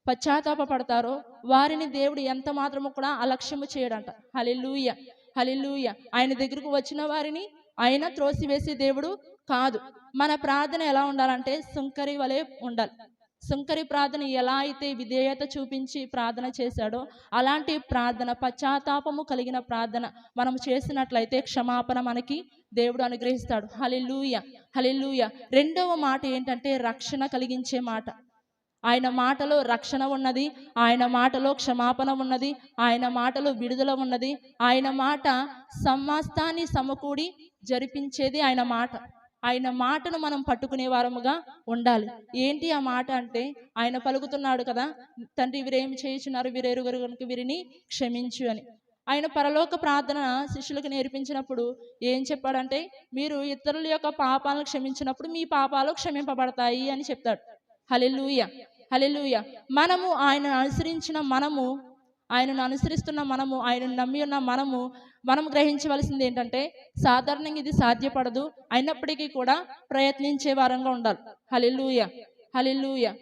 పశ్చాత్తాపడతారో వారిని దేవుడు ఎంత మాత్రము కూడా అలక్ష్యము చేయడంట. హల్లెలూయా, హల్లెలూయా. ఆయన దగ్గరకు వచ్చిన వారిని ఆయన త్రోసివేసే దేవుడు కాదు. మన ప్రార్థన ఎలా ఉండాలంటే సుంకరి వలె ఉండాలి. సుంకరి ప్రార్థన ఎలా అయితే విధేయత చూపించి ప్రార్థన చేశాడో అలాంటి ప్రార్థన, పశ్చాత్తాపము కలిగిన ప్రార్థన మనం చేసినట్లయితే క్షమాపణ మనకి దేవుడు అనుగ్రహిస్తాడు. హల్లెలూయా, హల్లెలూయా. రెండవ మాట ఏంటంటే రక్షణ కలిగించే మాట. ఆయన మాటలో రక్షణ ఉన్నది, ఆయన మాటలో క్షమాపణ ఉన్నది, ఆయన మాటలో విడుదల ఉన్నది. ఆయన మాట సమస్తాన్ని సమకూడి జరిపించేది ఆయన మాట. ఆయన మాటను మనం పట్టుకునే వారముగా ఉండాలి. ఏంటి ఆ మాట అంటే, ఆయన పలుకుతున్నాడు కదా, తండ్రి వీరేమి చేయుచున్నారు, వీరెరుగరు గనుక వీరిని క్షమించు అని. ఆయన పరలోక ప్రార్థన శిష్యులకు నేర్పించినప్పుడు ఏం చెప్పాడంటే, మీరు ఇతరుల యొక్క పాపాలను క్షమించినప్పుడు మీ పాపాలు క్షమింపబడతాయి అని చెప్తాడు. హల్లెలూయా, హల్లెలూయా. ఆయనను అనుసరిస్తున్న మనము, ఆయనను నమ్మి ఉన్న మనం గ్రహించవలసింది ఏంటంటే, సాధారణంగా ఇది సాధ్యపడదు, అయినప్పటికీ కూడా ప్రయత్నించే వారంగా ఉండాలి. హల్లెలూయా, హల్లెలూయా.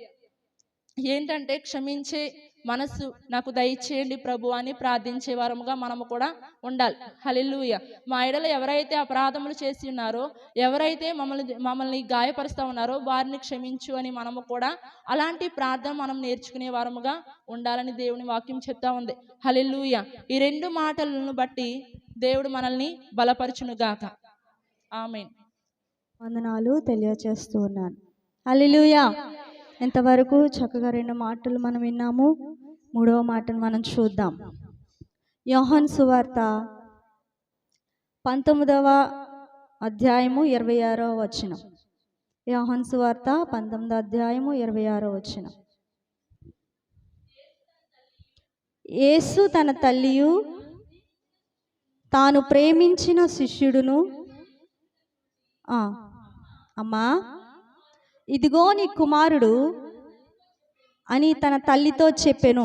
ఏంటంటే క్షమించే మనసు నాకు దయచేయండి ప్రభు అని ప్రార్థించే వారముగా మనము కూడా ఉండాలి. హల్లెలూయా. మా ఎడల ఎవరైతే అపరాధములు చేసి ఉన్నారో, ఎవరైతే మమ్మల్ని గాయపరుస్తూ ఉన్నారో వారిని క్షమించు అని మనము కూడా అలాంటి ప్రార్థన మనం నేర్చుకునే వారముగా ఉండాలని దేవుని వాక్యం చెప్తా ఉంది. హల్లెలూయా. ఈ 2 మాటలను బట్టి దేవుడు మనల్ని బలపరచునుగాక. ఆమేన్. వందనాలు తెలియచేస్తూ ఉన్నాను. హల్లెలూయా. ఇంతవరకు చక్కగా 2 మాటలు మనం విన్నాము. 3వ మాటను మనం చూద్దాం. యోహాను సువార్త 19వ అధ్యాయము 26వ వచనం. యోహాను సువార్త 19వ అధ్యాయము 26వ వచనం. యేసు తన తల్లియు తాను ప్రేమించిన శిష్యుడును, అమ్మా ఇదిగో నీ కుమారుడు అని తన తల్లితో చెప్పెను.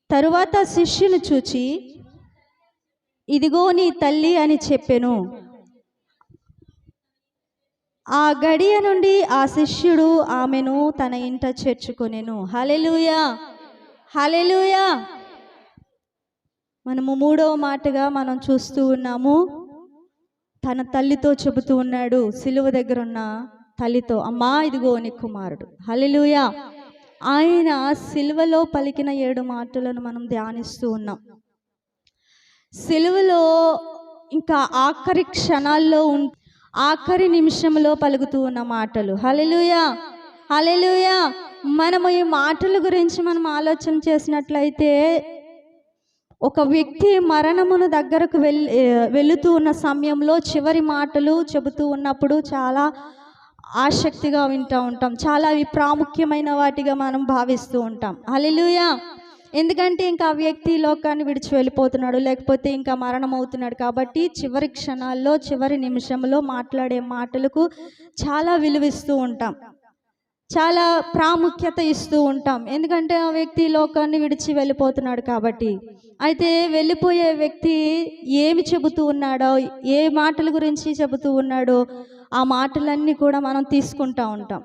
తరువాత శిష్యుని చూచి ఇదిగో నీ తల్లి అని చెప్పెను. ఆ గడియ నుండి ఆ శిష్యుడు ఆమెను తన ఇంట చేర్చుకొనెను. హల్లెలూయా, హల్లెలూయా. మనము 3వ మాటగా మనం చూస్తూ ఉన్నాము. తన తల్లితో చెబుతూ ఉన్నాడు, సిలువ దగ్గర ఉన్న తల్లితో, అమ్మా ఇదిగో నీ కుమారుడు. హల్లెలూయా. ఆయన సిలువలో పలికిన 7 మాటలను మనం ధ్యానిస్తూ ఉన్నాం. సిలువలో ఇంకా ఆఖరి క్షణాల్లో ఆఖరి నిమిషంలో పలుకుతూ ఉన్న మాటలు. హల్లెలూయా, హల్లెలూయా. మనము ఈ మాటల గురించి మనం ఆలోచన చేసినట్లయితే, ఒక వ్యక్తి మరణమును దగ్గరకు వెళుతూ ఉన్న సమయంలో చివరి మాటలు చెబుతూ ఉన్నప్పుడు చాలా ఆసక్తిగా వింటూ ఉంటాం. చాలా అవి ప్రాముఖ్యమైన వాటిగా మనం భావిస్తూ ఉంటాం. హల్లెలూయా. ఎందుకంటే ఇంకా ఆ వ్యక్తి లోకాన్ని విడిచి వెళ్ళిపోతున్నాడు, లేకపోతే ఇంకా మరణం అవుతున్నాడు. కాబట్టి చివరి క్షణాల్లో, చివరి నిమిషంలో మాట్లాడే మాటలకు చాలా విలువిస్తూ ఉంటాం, చాలా ప్రాముఖ్యత ఇస్తూ ఉంటాం. ఎందుకంటే ఆ వ్యక్తి లోకాన్ని విడిచి వెళ్ళిపోతున్నాడు కాబట్టి. అయితే వెళ్ళిపోయే వ్యక్తి ఏమి చెబుతూ ఉన్నాడో, ఏ మాటల గురించి చెబుతూ ఉన్నాడో ఆ మాటలన్నీ కూడా మనం తీసుకుంటూ ఉంటాం.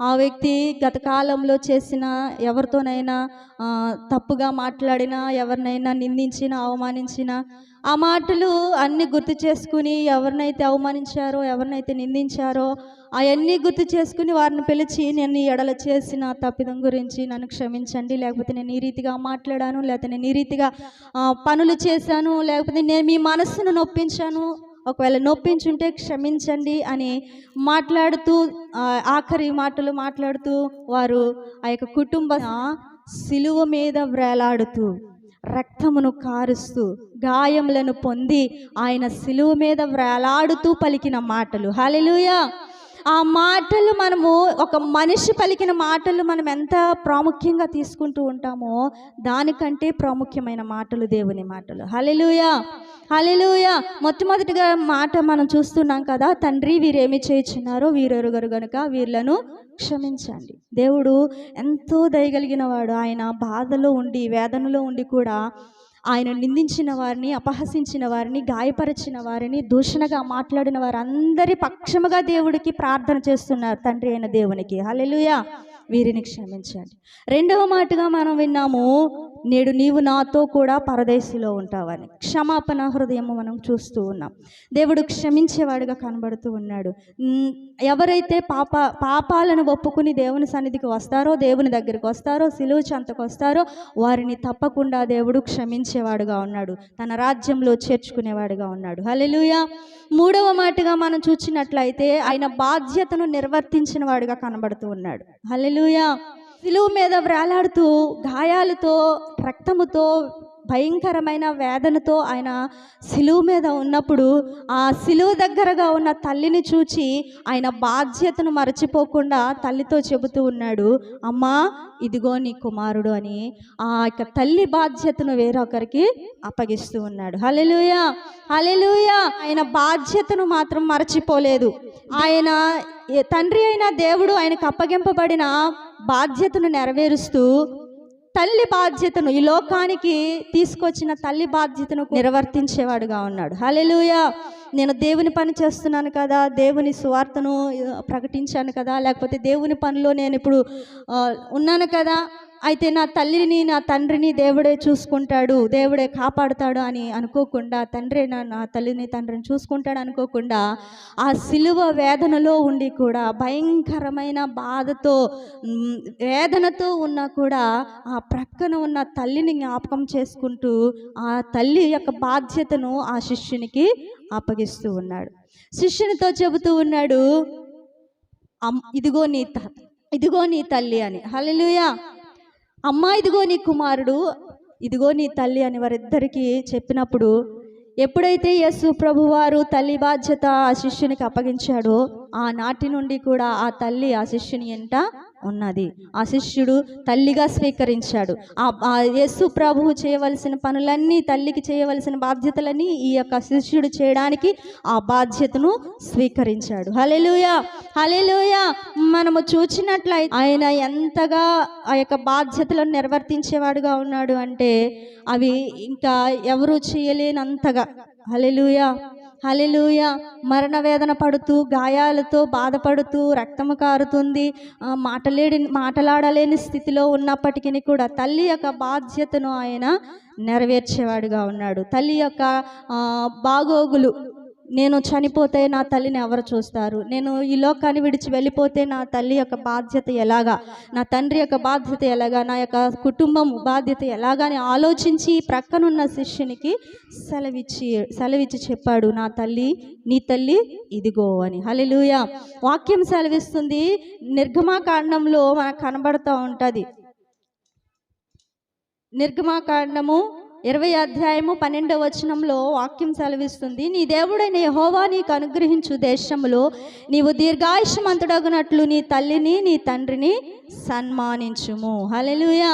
ఆ వ్యక్తి గత కాలంలో చేసిన ఎవరితోనైనా తప్పుగా మాట్లాడినా, ఎవరినైనా నిందించినా, అవమానించినా, ఆ మాటలు అన్నీ గుర్తు చేసుకుని ఎవరినైతే అవమానించారో, ఎవరినైతే నిందించారో అవన్నీ గుర్తు చేసుకుని వారిని పిలిచి, నేను ఈ ఎడల చేసిన తప్పిదం గురించి నన్ను క్షమించండి, లేకపోతే నేను ఈ రీతిగా మాట్లాడాను, లేకపోతే నేను ఈ రీతిగా పనులు చేశాను, లేకపోతే నేను మీ మనస్సును నొప్పించాను, ఒకవేళ నొప్పించుంటే క్షమించండి అని మాట్లాడుతూ ఆఖరి మాటలు మాట్లాడుతూ వారు ఆ యొక్క కుటుంబ సిలువ మీద వ్రేలాడుతూ రక్తమును కారుస్తూ గాయములను పొంది ఆయన సిలువ మీద వ్రేలాడుతూ పలికిన మాటలు. హల్లెలూయా. ఆ మాటలు మనము ఒక మనిషి పలికిన మాటలు మనం ఎంత ప్రాముఖ్యంగా తీసుకుంటూ ఉంటామో దానికంటే ప్రాముఖ్యమైన మాటలు దేవుని మాటలు. హల్లెలూయా, హల్లెలూయా. మొట్టమొదటిగా మాట మనం చూస్తున్నాం కదా, తండ్రి వీరేమి చేయుచున్నారో వీరెరుగరు గనుక వీళ్ళను క్షమించండి. దేవుడు ఎంతో దయగలిగిన వాడు. ఆయన బాధలో ఉండి వేదనలో ఉండి కూడా ఆయన నిందించిన వారిని, అపహసించిన వారిని, గాయపరిచిన వారిని, దూషణగా మాట్లాడిన వారందరి పక్షముగా దేవుడికి ప్రార్థన చేస్తున్నారు తండ్రి అయిన దేవునికి. హల్లెలూయా. వీరిని క్షమించండి. రెండవ మాటగా మనం విన్నాము, నేడు నీవు నాతో కూడా పరదేశిలో ఉంటావని. క్షమాపణ హృదయము మనం చూస్తూ ఉన్నాం. దేవుడు క్షమించేవాడుగా కనబడుతూ ఉన్నాడు. ఎవరైతే పాపాలను ఒప్పుకుని దేవుని సన్నిధికి వస్తారో, దేవుని దగ్గరికి వస్తారో, సిలువ చెంతకు వస్తారో వారిని తప్పకుండా దేవుడు క్షమించేవాడుగా ఉన్నాడు, తన రాజ్యంలో చేర్చుకునేవాడుగా ఉన్నాడు. హల్లెలూయా. మూడవ మాటగా మనం చూసినట్లయితే ఆయన బాధ్యతను నిర్వర్తించిన వాడుగా కనబడుతూ ఉన్నాడు. హల్లెలూయా. సిలువ మీద వ్రేలాడుతూ గాయాలతో, రక్తముతో, భయంకరమైన వేదనతో ఆయన సిలువ మీద ఉన్నప్పుడు ఆ సిలువ దగ్గరగా ఉన్న తల్లిని చూచి ఆయన బాధ్యతను మరచిపోకుండా తల్లితో చెబుతూ ఉన్నాడు, అమ్మా ఇదిగో నీ కుమారుడు అని. ఆ యొక్క తల్లి బాధ్యతను వేరొకరికి అప్పగిస్తూ ఉన్నాడు. హల్లెలూయా, హల్లెలూయా. ఆయన బాధ్యతను మాత్రం మరచిపోలేదు. ఆయన తండ్రి అయిన దేవుడు ఆయనకు అప్పగింపబడిన బాధ్యతను నెరవేరుస్తూ తల్లి బాధ్యతను, ఈ లోకానికి తీసుకొచ్చిన తల్లి బాధ్యతను నిర్వర్తించేవాడుగా ఉన్నాడు. హల్లెలూయా. నేను దేవుని పని చేస్తున్నాను కదా, దేవుని సువార్తను ప్రకటించాను కదా, లేకపోతే దేవుని పనిలో నేను ఇప్పుడు ఉన్నాను కదా, అయితే నా తల్లిని నా తండ్రిని దేవుడే చూసుకుంటాడు, దేవుడే కాపాడుతాడు అని అనుకోకుండా, తండ్రి నా తల్లిని తండ్రిని చూసుకుంటాడు అనుకోకుండా ఆ సిలువ వేదనలో ఉండి కూడా, భయంకరమైన బాధతో వేదనతో ఉన్నా కూడా ఆ ప్రక్కన ఉన్న తల్లిని జ్ఞాపకం చేసుకుంటూ ఆ తల్లి యొక్క బాధ్యతను ఆ శిష్యునికి అప్పగిస్తూ ఉన్నాడు. శిష్యునితో చెబుతూ ఉన్నాడు, ఇదిగో నీ తల్లి అని. హల్లెలూయా. అమ్మా ఇదిగో నీ కుమారుడు, ఇదిగో నీ తల్లి అని వారిద్దరికీ చెప్పినప్పుడు, ఎప్పుడైతే యేసు ప్రభువారు తల్లి బాధ్యత ఆ శిష్యునికి అప్పగించాడో ఆనాటి నుండి కూడా ఆ తల్లి ఆ శిష్యుని ఎంట ఉన్నది. ఆ శిష్యుడు తల్లిగా స్వీకరించాడు. ఆ యేసు ప్రభువు చేయవలసిన పనులన్నీ, తల్లికి చేయవలసిన బాధ్యతలన్నీ ఈ యొక్క శిష్యుడు చేయడానికి ఆ బాధ్యతను స్వీకరించాడు. హల్లెలూయా, హల్లెలూయా. మనము చూచినట్లయితే ఆయన ఎంతగా ఆ యొక్క బాధ్యతలను నిర్వర్తించేవాడుగా ఉన్నాడు అంటే అవి ఇంకా ఎవరు చేయలేనంతగా. హల్లెలూయా, హల్లెలూయా. మరణ వేదన పడుతూ, గాయాలతో బాధపడుతూ, రక్తము కారుతుంది, మాటలాడలేని స్థితిలో ఉన్నప్పటికీ కూడా తల్లి యొక్క బాధ్యతను ఆయన నెరవేర్చేవాడుగా ఉన్నాడు. తల్లి యొక్క బాగోగులు, నేను చనిపోతే నా తల్లిని ఎవరు చూస్తారు, నేను ఈ లోకాన్ని విడిచి వెళ్ళిపోతే నా తల్లి యొక్క బాధ్యత ఎలాగా, నా తండ్రి యొక్క బాధ్యత ఎలాగా, నా యొక్క కుటుంబం బాధ్యత ఎలాగా అని ఆలోచించి ప్రక్కనున్న శిష్యునికి సెలవిచ్చి చెప్పాడు, నా తల్లి నీ తల్లి ఇదిగో అని. హల్లెలూయా. వాక్యం సెలవిస్తుంది, నిర్గమాకాండంలో మనకు కనబడుతూ ఉంటుంది. నిర్గమాకాండము 20వ అధ్యాయము 12వ వచనంలో వాక్యం సెలవిస్తుంది, నీ దేవుడైన యెహోవా నీకు అనుగ్రహించు దేశములో నీవు దీర్ఘాయుష్మంతుడగునట్లు నీ తల్లిని నీ తండ్రిని సన్మానించుము. హల్లెలూయా.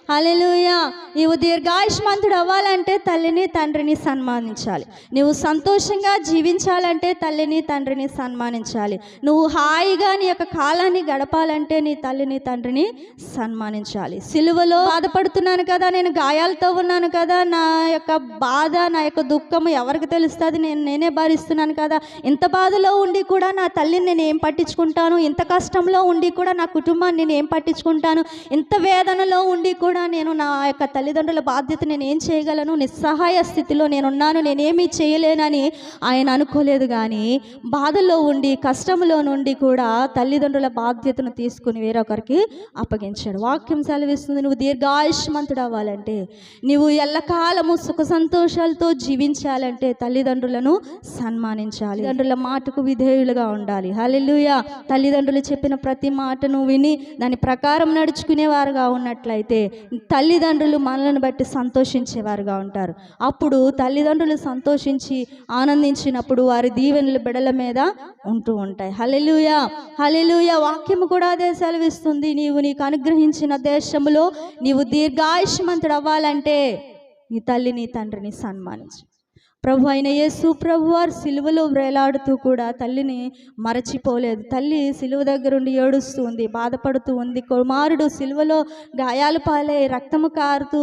హల్లెలూయా. నీవు దీర్ఘాయుష్మంతుడు అవ్వాలంటే తల్లిని తండ్రిని సన్మానించాలి. నువ్వు సంతోషంగా జీవించాలంటే తల్లిని తండ్రిని సన్మానించాలి. నువ్వు హాయిగా నీ యొక్క కాలాన్ని గడపాలంటే నీ తల్లిని తండ్రిని సన్మానించాలి. సిలువలో బాధపడుతున్నాను కదా, నేను గాయాలతో ఉన్నాను కదా, నా యొక్క బాధ నా యొక్క దుఃఖము ఎవరికి తెలుస్తుంది, నేనే భరిస్తున్నాను కదా, ఇంత బాధలో ఉండి కూడా నా తల్లిని నేను ఏం పట్టించుకుంటాను, ఇంత కష్టంలో ఉండి కూడా నా కుటుంబాన్ని నేను ఏం పట్టించుకుంటాను, ఇంత వేదనలో ఉండి కూడా నేను నా యొక్క తల్లిదండ్రుల బాధ్యత నేను ఏం చేయగలను, నిస్సహాయ స్థితిలో నేనున్నాను, నేనేమీ చేయలేనని ఆయన అనుకోలేదు. కానీ బాధలో ఉండి కష్టంలో నుండి కూడా తల్లిదండ్రుల బాధ్యతను తీసుకుని వేరొకరికి అప్పగించాడు. వాక్యం సెలవిస్తుంది, నువ్వు దీర్ఘాయుష్మంతుడు అవ్వాలంటే, నువ్వు ఎల్లకాలము సుఖ సంతోషాలతో జీవించాలంటే తల్లిదండ్రులను సన్మానించాలి. తల్లిదండ్రుల మాటకు విధేయులుగా ఉండాలి. హల్లెలూయా. తల్లిదండ్రులు చెప్పిన ప్రతి మాటను విని దాని ప్రకారం నడుచుకునేవారుగా ఉన్నట్లయితే తల్లిదండ్రులు మనలను బట్టి సంతోషించేవారుగా ఉంటారు. అప్పుడు తల్లిదండ్రులు సంతోషించి ఆనందించినప్పుడు వారి దీవెనలు బిడ్డల మీద ఉంటూ ఉంటాయి. హల్లెలూయా, హల్లెలూయా. వాక్యము కూడా అదే సెలవిస్తుంది, నీకు అనుగ్రహించిన దేశంలో నీవు దీర్ఘాయుష్మంతుడు అవ్వాలంటే నీ తల్లిని తండ్రిని సన్మానించు. ప్రభు అయిన యేసు ప్రభు వారు సిలువలో వేలాడుతూ కూడా తల్లిని మరచిపోలేదు. తల్లి సిలువ దగ్గరుండి ఏడుస్తూ ఉంది, బాధపడుతూ ఉంది. కుమారుడు సిలువలో గాయాలు పాలై రక్తము కారుతూ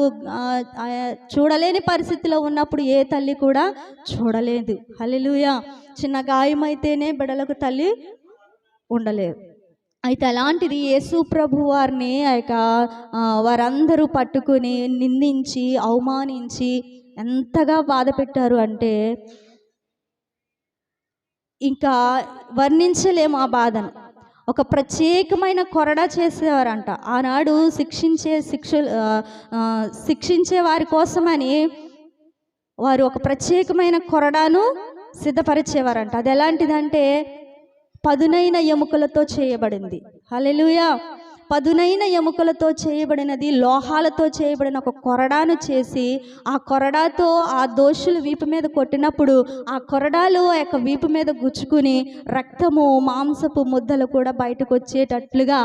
చూడలేని పరిస్థితిలో ఉన్నప్పుడు ఏ తల్లి కూడా చూడలేదు. హల్లెలూయా. చిన్న గాయమైతేనే బిడ్డలకు తల్లి ఉండలేదు. అయితే అలాంటిది యేసు ప్రభు వారిని వారందరూ పట్టుకుని నిందించి అవమానించి ఎంతగా బాధ పెట్టారు అంటే ఇంకా వర్ణించలేము ఆ బాధను. ఒక ప్రత్యేకమైన కొరడా చేసేవారంట. ఆనాడు శిక్షించే వారి కోసమని వారు ఒక ప్రత్యేకమైన కొరడాను సిద్ధపరిచేవారంట. అది ఎలాంటిదంటే పదునైన ఎముకలతో చేయబడింది. హల్లెలూయా. పదునైన ఎముకలతో చేయబడినది, లోహాలతో చేయబడిన ఒక కొరడాను చేసి ఆ కొరడాతో ఆ దోషులు వీపు మీద కొట్టినప్పుడు ఆ కొరడాలు ఆ యొక్క వీపు మీద గుచ్చుకుని రక్తము మాంసపు ముద్దలు కూడా బయటకు వచ్చేటట్లుగా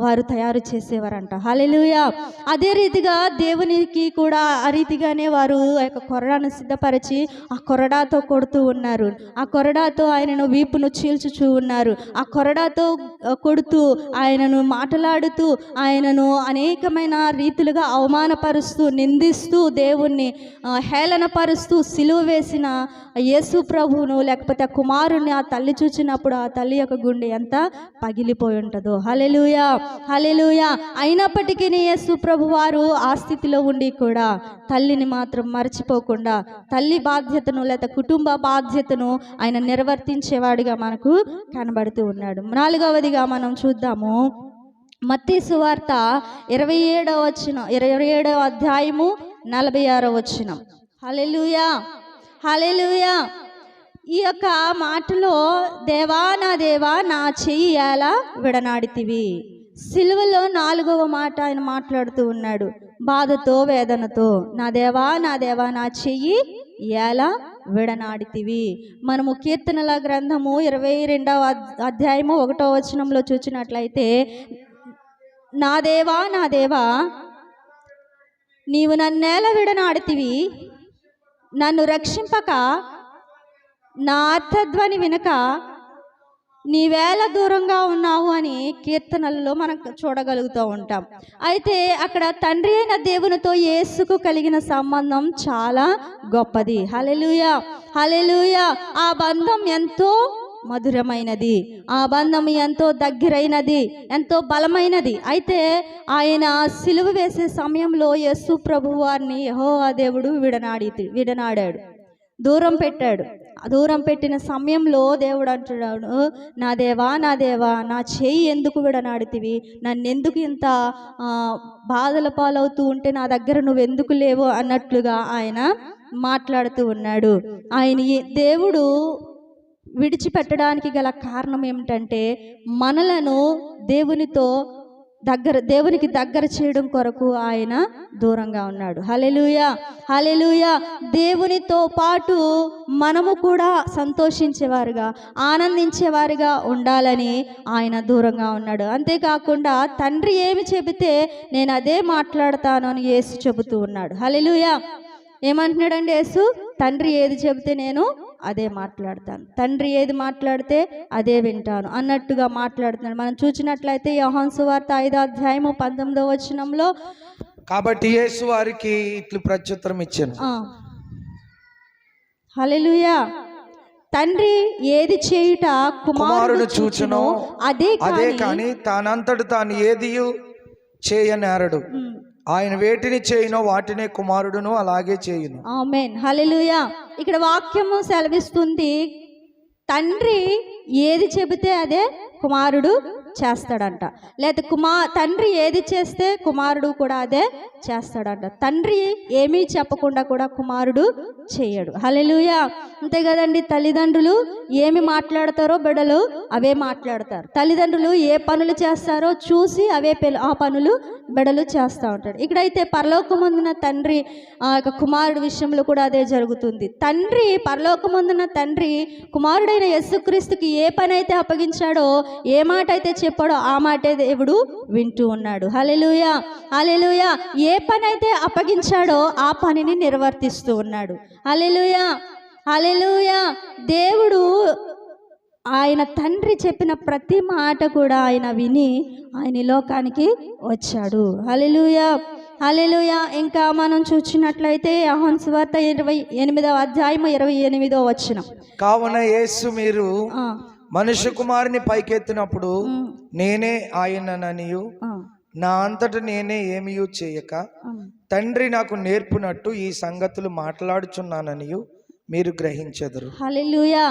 వారు తయారు చేసేవారంట. హల్లెలూయా. అదే రీతిగా దేవునికి కూడా ఆ రీతిగానే వారు ఆ యొక్క కొరడాను సిద్ధపరిచి ఆ కొరడాతో కొడుతూ ఉన్నారు. ఆ కొరడాతో ఆయనను వీపును చీల్చుచూ ఉన్నారు. ఆ కొరడాతో కొడుతూ ఆయనను మాట్లాడు ఆయనను అనేకమైన రీతులుగా అవమానపరుస్తూ నిందిస్తూ దేవుణ్ణి హేళనపరుస్తూ సిలువ వేసిన యేసు ప్రభువును లేకపోతే ఆ కుమారుణ్ణి ఆ తల్లి చూచినప్పుడు ఆ తల్లి యొక్క గుండె ఎంత పగిలిపోయి ఉంటుందో. హల్లెలూయా, హల్లెలూయా. అయినప్పటికీ యేసు ప్రభు వారు ఆ స్థితిలో ఉండి కూడా తల్లిని మాత్రం మర్చిపోకుండా తల్లి బాధ్యతను లేదా కుటుంబ బాధ్యతను ఆయన నిర్వర్తించేవాడిగా మనకు కనబడుతూ ఉన్నాడు. 4వదిగా మనం చూద్దాము, మత్తయి సువార్త 27వ అధ్యాయము 46వ వచనం. హల్లెలూయా, హల్లెలూయా. ఈ యొక్క మాటలో దేవా నా దేవా నా చెయ్యి ఎలా విడనాడితివి. సిలువలో 4వ మాట ఆయన మాట్లాడుతూ ఉన్నాడు బాధతో వేదనతో. నా దేవా నా చెయ్యి ఎలా విడనాడితివి. మనము కీర్తనల గ్రంథము 22వ అధ్యాయము 1వ వచనంలో చూసినట్లయితే, నా దేవా నీవు నన్నేల విడనాడితివి, నన్ను రక్షింపక నా అర్థధ్వని వినక నీవేళ దూరంగా ఉన్నావు అని కీర్తనల్లో మనం చూడగలుగుతూ ఉంటాం. అయితే అక్కడ తండ్రి అయిన దేవునితో యేసుకు కలిగిన సంబంధం చాలా గొప్పది. హల్లెలూయా, హల్లెలూయా. ఆ బంధం ఎంతో మధురమైనది, ఆ బంధం ఎంతో దగ్గరైనది, ఎంతో బలమైనది. అయితే ఆయన సిలువ వేసే సమయంలో యేసు ప్రభు వారిని యెహోవా దేవుడు విడనాడాడు, దూరం పెట్టాడు. దూరం పెట్టిన సమయంలో దేవుడు అంటున్నాడు, నా దేవా నా చెయ్యి ఎందుకు విడనాడితివి, నన్నెందుకు ఇంత బాధల పాలవుతూ ఉంటే నా దగ్గర నువ్వెందుకు లేవు అన్నట్లుగా ఆయన మాట్లాడుతూ ఉన్నాడు. ఆయన దేవుడు విడిచిపెట్టడానికి గల కారణం ఏమిటంటే మనలను దేవునితో దేవునికి దగ్గర చేయడం కొరకు ఆయన దూరంగా ఉన్నాడు. హల్లెలూయా, హల్లెలూయా. దేవునితో పాటు మనము కూడా సంతోషించేవారుగా, ఆనందించేవారుగా ఉండాలని ఆయన దూరంగా ఉన్నాడు. అంతేకాకుండా తండ్రి ఏమి చెబితే నేను అదే మాట్లాడతాను అని యేసు చెబుతూ ఉన్నాడు. హల్లెలూయా. ఏమంటున్నాడండి యేసు? తండ్రి ఏది చెబితే నేను అదే మాట్లాడతాను, తండ్రి ఏది మాట్లాడితే అదే వింటాను అన్నట్టుగా మాట్లాడుతున్నాడు. మనం చూసినట్లయితే యోహాను సువార్త 5:19 కాబట్టి యేసు వారికి ఇట్లు ప్రత్యుత్తరం ఇచ్చాను. హల్లెలూయా. తండ్రి ఏది చేయుట కుమారుడు చూచునో అదే కానీ తానంతట తాను ఏది చేయనేరడు. ఆయన వేటిని చేయునో వాటినే కుమారుడును అలాగే చేయును. ఆమేన్, హల్లెలూయా. ఇక్కడ వాక్యము సెలవిస్తుంది, తండ్రి ఏది చెబితే అదే కుమారుడు చేస్తాడంట. లేదా తండ్రి ఏది చేస్తే కుమారుడు కూడా అదే చేస్తాడంట. తండ్రి ఏమీ చెప్పకుండా కూడా కుమారుడు చేయడు. హల్లెలూయా. అంతే కదండి, తల్లిదండ్రులు ఏమి మాట్లాడతారో బిడ్డలు అవే మాట్లాడతారు. తల్లిదండ్రులు ఏ పనులు చేస్తారో చూసి ఆ పనులు బిడ్డలు చేస్తూ ఉంటాడు. ఇక్కడైతే పరలోకమందున తండ్రి కుమారుడు విషయంలో కూడా అదే జరుగుతుంది. తండ్రి పరలోకమందున తండ్రి కుమారుడైన యేసుక్రీస్తుకి ఏ పని అయితే అప్పగించాడో, ఏ మాట అయితే చెప్పాడో ఆ మాటే దేవుడు వింటూ ఉన్నాడు. హల్లెలూయా, హల్లెలూయా. ఏ పని అయితే అప్పగించాడో ఆ పనిని నిర్వర్తిస్తూ ఉన్నాడు. హల్లెలూయా, హల్లెలూయా. దేవుడు ఆయన తండ్రి చెప్పిన ప్రతి మాట కూడా ఆయన విని ఆయన లోకానికి వచ్చాడు. హల్లెలూయా, హల్లెలూయా. ఇంకా మనం చూసినట్లయితే యోహాను సువార్త 28:28 కావున యేసు మీరు మనుష్య కుమారుని పైకెత్తినప్పుడు నేనే ఆయనననియు నా అంతట నేనే ఏమీ చేయక తండ్రి నాకు నేర్పునట్టు ఈ సంగతులు మాట్లాడుచున్నాననియు మీరు గ్రహించెదరు. హల్లెలూయా.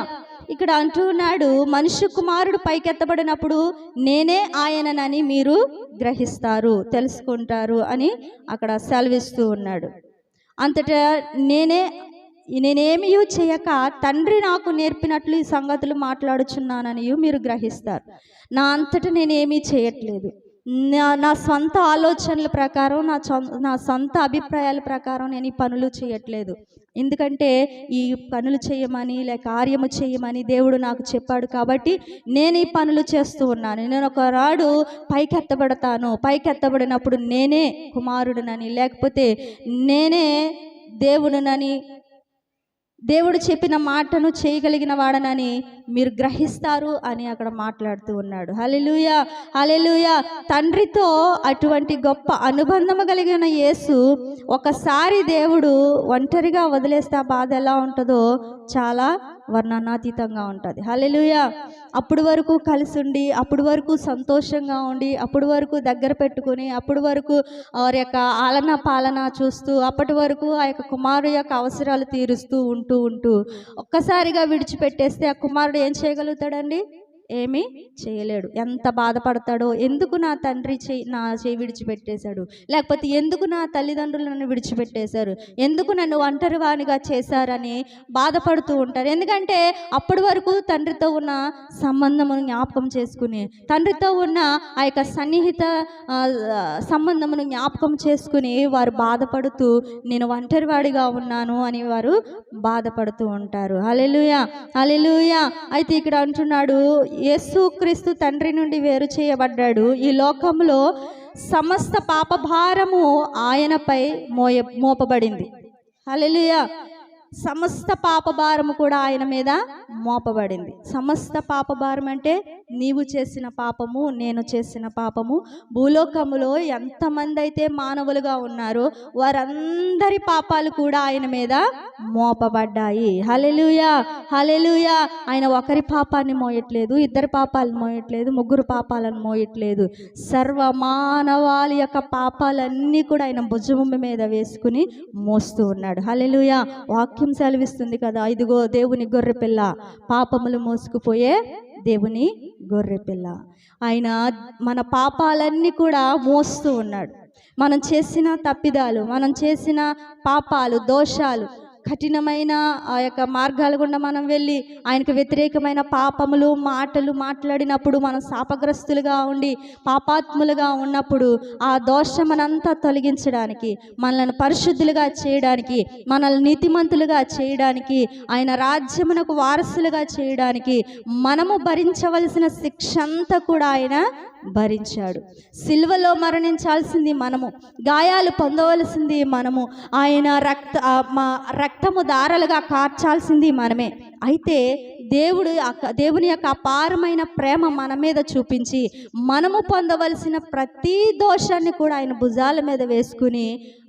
ఇక్కడ అంటున్నాడు, మనుష్య కుమారుడు పైకెత్తబడినప్పుడు నేనే ఆయననని మీరు గ్రహిస్తారు, తెలుసుకుంటారు అని అక్కడ సెలవిస్తూ ఉన్నాడు. అంతటా నేనేమీ చేయక తండ్రి నాకు నేర్పినట్లు ఈ సంగతులు మాట్లాడుచున్నానని మీరు గ్రహిస్తారు. నా అంతటా నేనేమీ చేయట్లేదు. నా సొంత ఆలోచనల ప్రకారం, నా సొంత అభిప్రాయాల ప్రకారం నేను ఈ పనులు చేయట్లేదు. ఎందుకంటే ఈ పనులు చేయమని లేక కార్యము చేయమని దేవుడు నాకు చెప్పాడు కాబట్టి నేను ఈ పనులు చేస్తూ ఉన్నాను. నేను ఒకనాడు పైకెత్తబడినప్పుడు నేనే కుమారుడునని లేకపోతే నేనే దేవుడునని, దేవుడు చెప్పిన మాటను చేయగలిగిన వాడనని మీరు గ్రహిస్తారు అని అక్కడ మాట్లాడుతూ ఉన్నాడు. హల్లెలూయా, హల్లెలూయా. తండ్రితో అటువంటి గొప్ప అనుబంధము కలిగిన యేసు ఒకసారి దేవుడు ఒంటరిగా వదిలేస్తే ఆ బాధ ఎలా ఉంటుందో చాలా వర్ణనాతీతంగా ఉంటుంది. హల్లెలూయా. అప్పటి వరకు కలిసి ఉండి, అప్పటి వరకు సంతోషంగా ఉండి, అప్పటి వరకు దగ్గర పెట్టుకుని, అప్పటి వరకు వారి యొక్క ఆలన పాలన చూస్తూ, అప్పటి వరకు ఆ యొక్క కుమారుడు యొక్క అవసరాలు తీరుస్తూ ఉంటూ ఒక్కసారిగా విడిచిపెట్టేస్తే ఆ కుమారుడు ఏం చేయగలుగుతాడండి? ఏమీ చేయలేడు. ఎంత బాధపడతాడో, ఎందుకు నా తండ్రి నా చేయి విడిచిపెట్టేశాడు, లేకపోతే ఎందుకు నా తల్లిదండ్రులు నన్ను విడిచిపెట్టేశారు, ఎందుకు నన్ను ఒంటరివానిగా చేశారని బాధపడుతూ ఉంటారు. ఎందుకంటే అప్పటి వరకు తండ్రితో ఉన్న సంబంధమును జ్ఞాపకం చేసుకుని, తండ్రితో ఉన్న ఆ యొక్క సన్నిహిత సంబంధమును జ్ఞాపకం చేసుకుని వారు బాధపడుతూ నేను ఒంటరివాడిగా ఉన్నాను అని వారు బాధపడుతూ ఉంటారు. హల్లెలూయా, హల్లెలూయా. అయితే ఇక్కడ అంటున్నాడు, యేసుక్రీస్తు తండ్రి నుండి వేరు చేయబడ్డాడు. ఈ లోకంలో సమస్త పాపభారము ఆయనపై మోపబడింది. హల్లెలూయా. సమస్త పాపభారము కూడా ఆయన మీద మోపబడింది. సమస్త పాపభారం అంటే నీవు చేసిన పాపము, నేను చేసిన పాపము. భూలోకములో ఎంతమంది అయితే మానవులుగా ఉన్నారో వారందరి పాపాలు కూడా ఆయన మీద మోపబడ్డాయి. హల్లెలూయా, హల్లెలూయా. ఆయన ఒకరి పాపాన్ని మోయట్లేదు, ఇద్దరి పాపాలను మోయట్లేదు, ముగ్గురు పాపాలను మోయట్లేదు. సర్వమానవాళి యొక్క పాపాలన్నీ కూడా ఆయన భుజము మీద వేసుకుని మోస్తూ ఉన్నాడు. హల్లెలూయా. వాక్యం సెలవిస్తుంది కదా, ఇదిగో దేవుని గొర్రెపిల్ల, పాపములు మోసుకుపోయే దేవుని గొర్రెపిల్ల. ఆయన మన పాపాలన్నీ కూడా మోస్తూ ఉన్నాడు. మనం చేసిన తప్పిదాలు, మనం చేసిన పాపాలు, దోషాలు, కఠినమైన ఆ యొక్క మార్గాల గుండా మనం వెళ్ళి ఆయనకు వ్యతిరేకమైన పాపములు మాటలు మాట్లాడినప్పుడు మనం శాపగ్రస్తులుగా ఉండి పాపాత్ములుగా ఉన్నప్పుడు ఆ దోషమనంతా తొలగించడానికి, మనల్ని పరిశుద్ధులుగా చేయడానికి, మనల్ని నీతిమంతులుగా చేయడానికి, ఆయన రాజ్యమునకు వారసులుగా చేయడానికి మనము భరించవలసిన శిక్ష అంతా కూడా ఆయన భరించాడు. సిలువలో మరణించాల్సింది మనము, గాయాలు పొందవలసింది మనము, ఆయన రక్తము దారలుగా కార్చాల్సింది మనమే. అయితే దేవుని యొక్క అపారమైన ప్రేమ మన మీద చూపించి మనము పొందవలసిన ప్రతి దోషాన్ని కూడా ఆయన భుజాల మీద వేసుకుని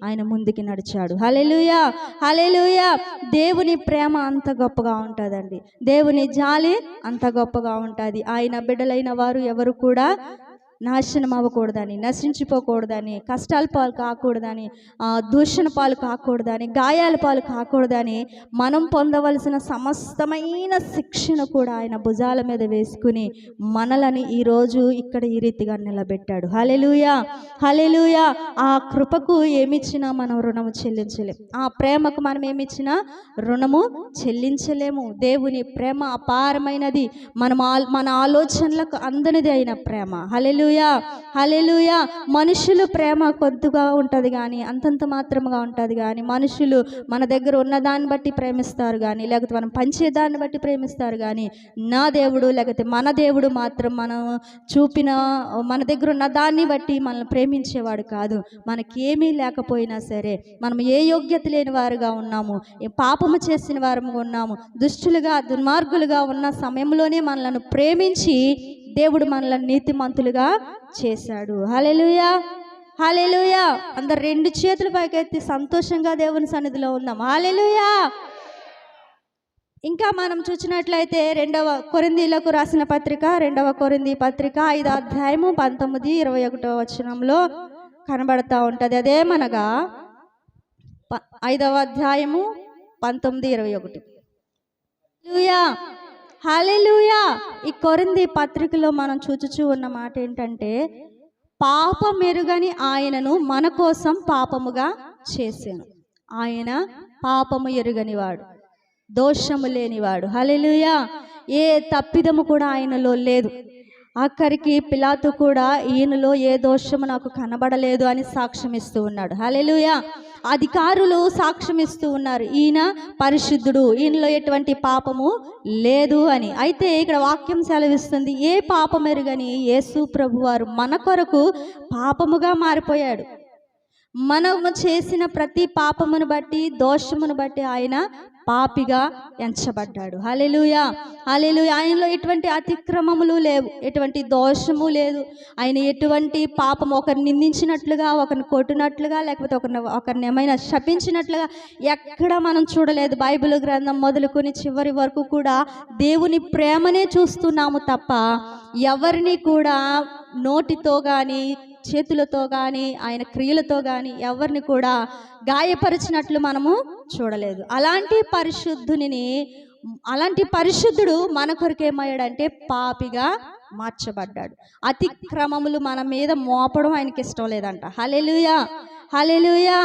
ఆయన ముందుకి నడిచాడు. హల్లెలూయా, హల్లెలూయా. దేవుని ప్రేమ అంత గొప్పగా ఉంటుందండి. దేవుని జాలి అంత గొప్పగా ఉంటుంది. ఆయన బిడ్డలైన వారు ఎవరు కూడా నాశనం అవ్వకూడదని, నశించిపోకూడదని, కష్టాల పాలు కాకూడదని, దూషణ పాలు కాకూడదని, గాయాల పాలు కాకూడదని మనం పొందవలసిన సమస్తమైన శిక్షను కూడా ఆయన భుజాల మీద వేసుకుని మనలని ఈరోజు ఇక్కడ ఈ రీతిగా నిలబెట్టాడు. హల్లెలూయా, హల్లెలూయా. ఆ కృపకు ఏమిచ్చినా మనం రుణము చెల్లించలేము. ఆ ప్రేమకు మనం ఏమిచ్చినా రుణము చెల్లించలేము. దేవుని ప్రేమ అపారమైనది, మన ఆలోచనలకు అందనిది అయిన ప్రేమ. హల్లెలూయా, హల్లెలూయా. మనుషులు ప్రేమ కొద్దిగా ఉంటుంది కానీ, అంతంత మాత్రముగా ఉంటుంది కానీ, మనుషులు మన దగ్గర ఉన్న దాన్ని బట్టి ప్రేమిస్తారు కానీ, లేకపోతే మనం పంచేదాన్ని బట్టి ప్రేమిస్తారు కానీ, నా దేవుడు లేకపోతే మన దేవుడు మాత్రం మనం చూపిన మన దగ్గర ఉన్న దాన్ని బట్టి మనల్ని ప్రేమించేవాడు కాదు. మనకేమీ లేకపోయినా సరే, మనం ఏ యోగ్యత లేని వారుగా ఉన్నాము, ఏ పాపము చేసిన వారుగా ఉన్నాము, దుష్టులుగా దుర్మార్గులుగా ఉన్న సమయంలోనే మనల్ని ప్రేమించి దేవుడు మనల్ని నీతిమంతులుగా చేశాడు. హల్లెలూయా, హల్లెలూయా. అందరు రెండు చేతులు పైకెత్తి సంతోషంగా దేవుని సన్నిధిలో ఉందాం. హల్లెలూయా. ఇంకా మనం చూసినట్లయితే 2వ కొరింథీయులకు రాసిన పత్రిక 2వ కొరింథీ పత్రిక 5వ అధ్యాయము 19, 21 వచనంలో కనబడతా ఉంటుంది. అదేమనగా 5వ అధ్యాయము 19, 21. హల్లెలూయా, హల్లెలూయా. ఈ కొరింథీ పత్రికలో మనం చూచుచూ ఉన్న మాట ఏంటంటే, పాపమెరుగని ఆయనను మన కోసం పాపముగా చేసాను. ఆయన పాపము ఎరుగనివాడు, దోషము లేనివాడు. హల్లెలూయా. ఏ తప్పిదము కూడా ఆయనలో లేదు. ఆఖరికి పిలాతు కూడా ఈయనలో ఏ దోషము నాకు కనబడలేదు అని సాక్ష్యం ఇస్తూ ఉన్నాడు. హల్లెలూయా. అధికారులు సాక్ష్యం ఇస్తూ ఉన్నారు, ఈయన పరిశుద్ధుడు, ఈయనలో ఎటువంటి పాపము లేదు అని. అయితే ఇక్కడ వాక్యం సెలవిస్తుంది, ఏ పాపం ఎరుగని యేసు ప్రభువారు మన కొరకు పాపముగా మారిపోయాడు. మనము చేసిన ప్రతి పాపమును బట్టి, దోషమును బట్టి ఆయన పాపిగా ఎంచబడ్డాడు. హల్లెలూయా, హల్లెలూయా. ఆయనలో ఎటువంటి అతిక్రమములు లేవు, ఎటువంటి దోషము లేదు. ఆయన ఎటువంటి పాపము, ఒకరిని నిందించినట్లుగా, ఒకరిని కొట్టినట్లుగా, లేకపోతే ఒకరిని ఏమైనా శపించినట్లుగా ఎక్కడ మనం చూడలేదు. బైబిల్ గ్రంథం మొదలుకొని చివరి వరకు కూడా దేవుని ప్రేమనే చూస్తున్నాము తప్ప ఎవరిని కూడా నోటితో కానీ, చేతులతో కానీ, ఆయన క్రియలతో కానీ ఎవరిని కూడా గాయపరిచినట్లు మనము చూడలేదు. అలాంటి పరిశుద్ధుడు మన కొరకు ఏమయ్యాడంటే పాపిగా మార్చబడ్డాడు. అతిక్రమములు మన మీద మోపడం ఆయనకి ఇష్టం లేదంట. హల్లెలూయా, హల్లెలూయా.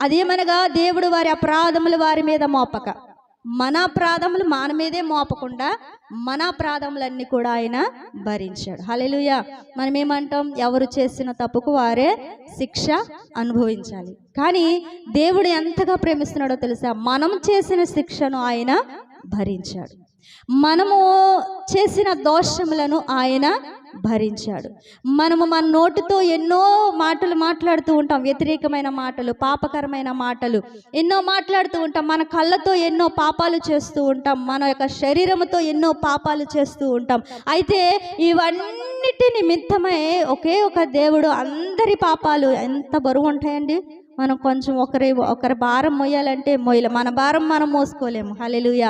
అదేమనగా దేవుడు వారి అపరాధములు వారి మీద మోపక, మన అపరాధములు మన మీదే మోపకుండా మన అపరాధములన్నీ కూడా ఆయన భరించాడు. హల్లెలూయా. మనం ఏమంటాం, ఎవరు చేసిన తప్పుకు వారే శిక్ష అనుభవించాలి. కానీ దేవుడు ఎంతగా ప్రేమిస్తున్నాడో తెలుసా, మనం చేసిన శిక్షను ఆయన భరించాడు. మనము చేసిన దోషములను ఆయన భరించాడు. మనము మన నోటితో ఎన్నో మాటలు మాట్లాడుతూ ఉంటాం, వ్యతిరేకమైన మాటలు, పాపకరమైన మాటలు ఎన్నో మాట్లాడుతూ ఉంటాం. మన కళ్ళతో ఎన్నో పాపాలు చేస్తూ ఉంటాం, మన యొక్క శరీరముతో ఎన్నో పాపాలు చేస్తూ ఉంటాం. అయితే ఇవన్నిటి నిమిత్తమై ఒకే ఒక దేవుడు అందరి పాపాలు ఎంత బరువు ఉంటాయండి. మనం కొంచెం ఒకరి భారం మోయాలంటే మోయలేం, మన భారం మనం మోసుకోలేము. హల్లెలూయా,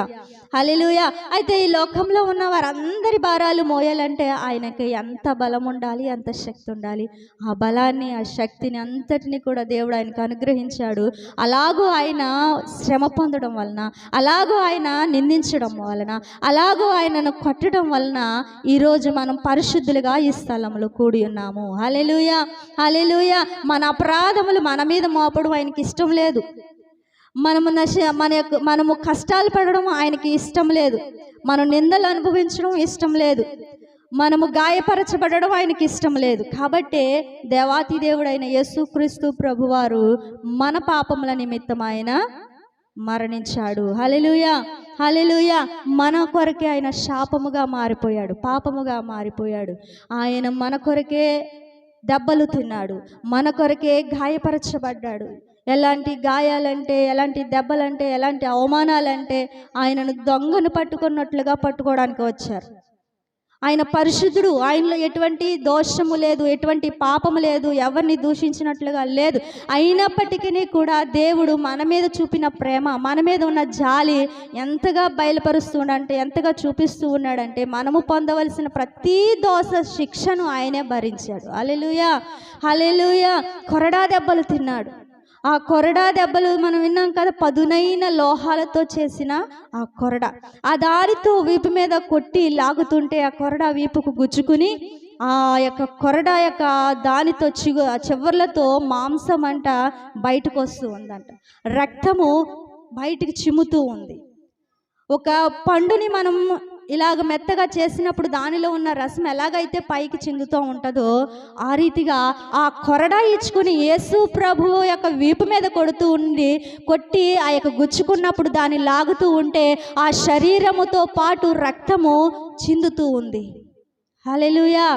హల్లెలూయా. అయితే ఈ లోకంలో ఉన్న వారందరి భారాలు మోయాలంటే ఆయనకి ఎంత బలం ఉండాలి, ఎంత శక్తి ఉండాలి. ఆ బలాన్ని, ఆ శక్తిని అంతటిని కూడా దేవుడు ఆయనకు అనుగ్రహించాడు. అలాగూ ఆయన శ్రమ పొందడం వలన, అలాగూ ఆయన నిందించడం వలన, అలాగూ ఆయనను కొట్టడం వలన ఈరోజు మనం పరిశుద్ధులుగా ఈ స్థలంలో కూడి ఉన్నాము. హల్లెలూయా, హల్లెలూయా. మన అపరాధములు మన మీద మోపడం ఆయనకి ఇష్టం లేదు. మనము కష్టాలు పడడం ఆయనకి ఇష్టం లేదు. మనం నిందలు అనుభవించడం ఇష్టం లేదు. మనము గాయపరచబడడం ఆయనకి ఇష్టం లేదు. కాబట్టే దేవాతి దేవుడైన యేసుక్రీస్తు ప్రభువారు మన పాపముల నిమిత్తం ఆయన మరణించాడు. హల్లెలూయా, హల్లెలూయా. మన కొరకే ఆయన శాపముగా మారిపోయాడు, పాపముగా మారిపోయాడు. ఆయన మన కొరకే దెబ్బలు తిన్నాడు, మన కొరకే గాయపరచబడ్డాడు. ఎలాంటి గాయాలంటే, ఎలాంటి దెబ్బలంటే, ఎలాంటి అవమానాలంటే ఆయనను దొంగను పట్టుకున్నట్లుగా పట్టుకోవడానికి వచ్చారు. ఆయన పరిశుద్ధుడు, ఆయనలో ఎటువంటి దోషము లేదు, ఎటువంటి పాపము లేదు, ఎవరిని దూషించినట్లుగా లేదు. అయినప్పటికీ కూడా దేవుడు మన మీద చూపిన ప్రేమ, మన మీద ఉన్న జాలి ఎంతగా బయలుపరుస్తున్నాడంటే, ఎంతగా చూపిస్తూ ఉన్నాడంటే, మనము పొందవలసిన ప్రతి దోష శిక్షను ఆయనే భరించాడు. హల్లెలూయా, హల్లెలూయా. కొరడా దెబ్బలు తిన్నాడు. ఆ కొరడా దెబ్బలు మనం విన్నాం కదా, పదునైన లోహాలతో చేసిన ఆ కొరడ, ఆ దారితో వీపు మీద కొట్టి లాగుతుంటే ఆ కొరడ వీపుకు గుచ్చుకుని ఆ యొక్క కొరడ యొక్క దానితో చివర్లతో మాంసం అంట బయటకు వస్తూ ఉందంట, రక్తము బయటికి చిమ్ముతూ ఉంది. ఒక పండుని మనం ఇలాగ మెత్తగా చేసినప్పుడు దానిలో ఉన్న రసం ఎలాగైతే పైకి చిందుతూ ఉంటుందో, ఆ రీతిగా ఆ కొరడా ఇచ్చుకుని యేసు ప్రభువు యొక్క వీపు మీద కొట్టి ఆ యొక్క గుచ్చుకున్నప్పుడు దాన్ని లాగుతూ ఉంటే ఆ శరీరముతో పాటు రక్తము చిందుతూ ఉంది. హల్లెలూయా.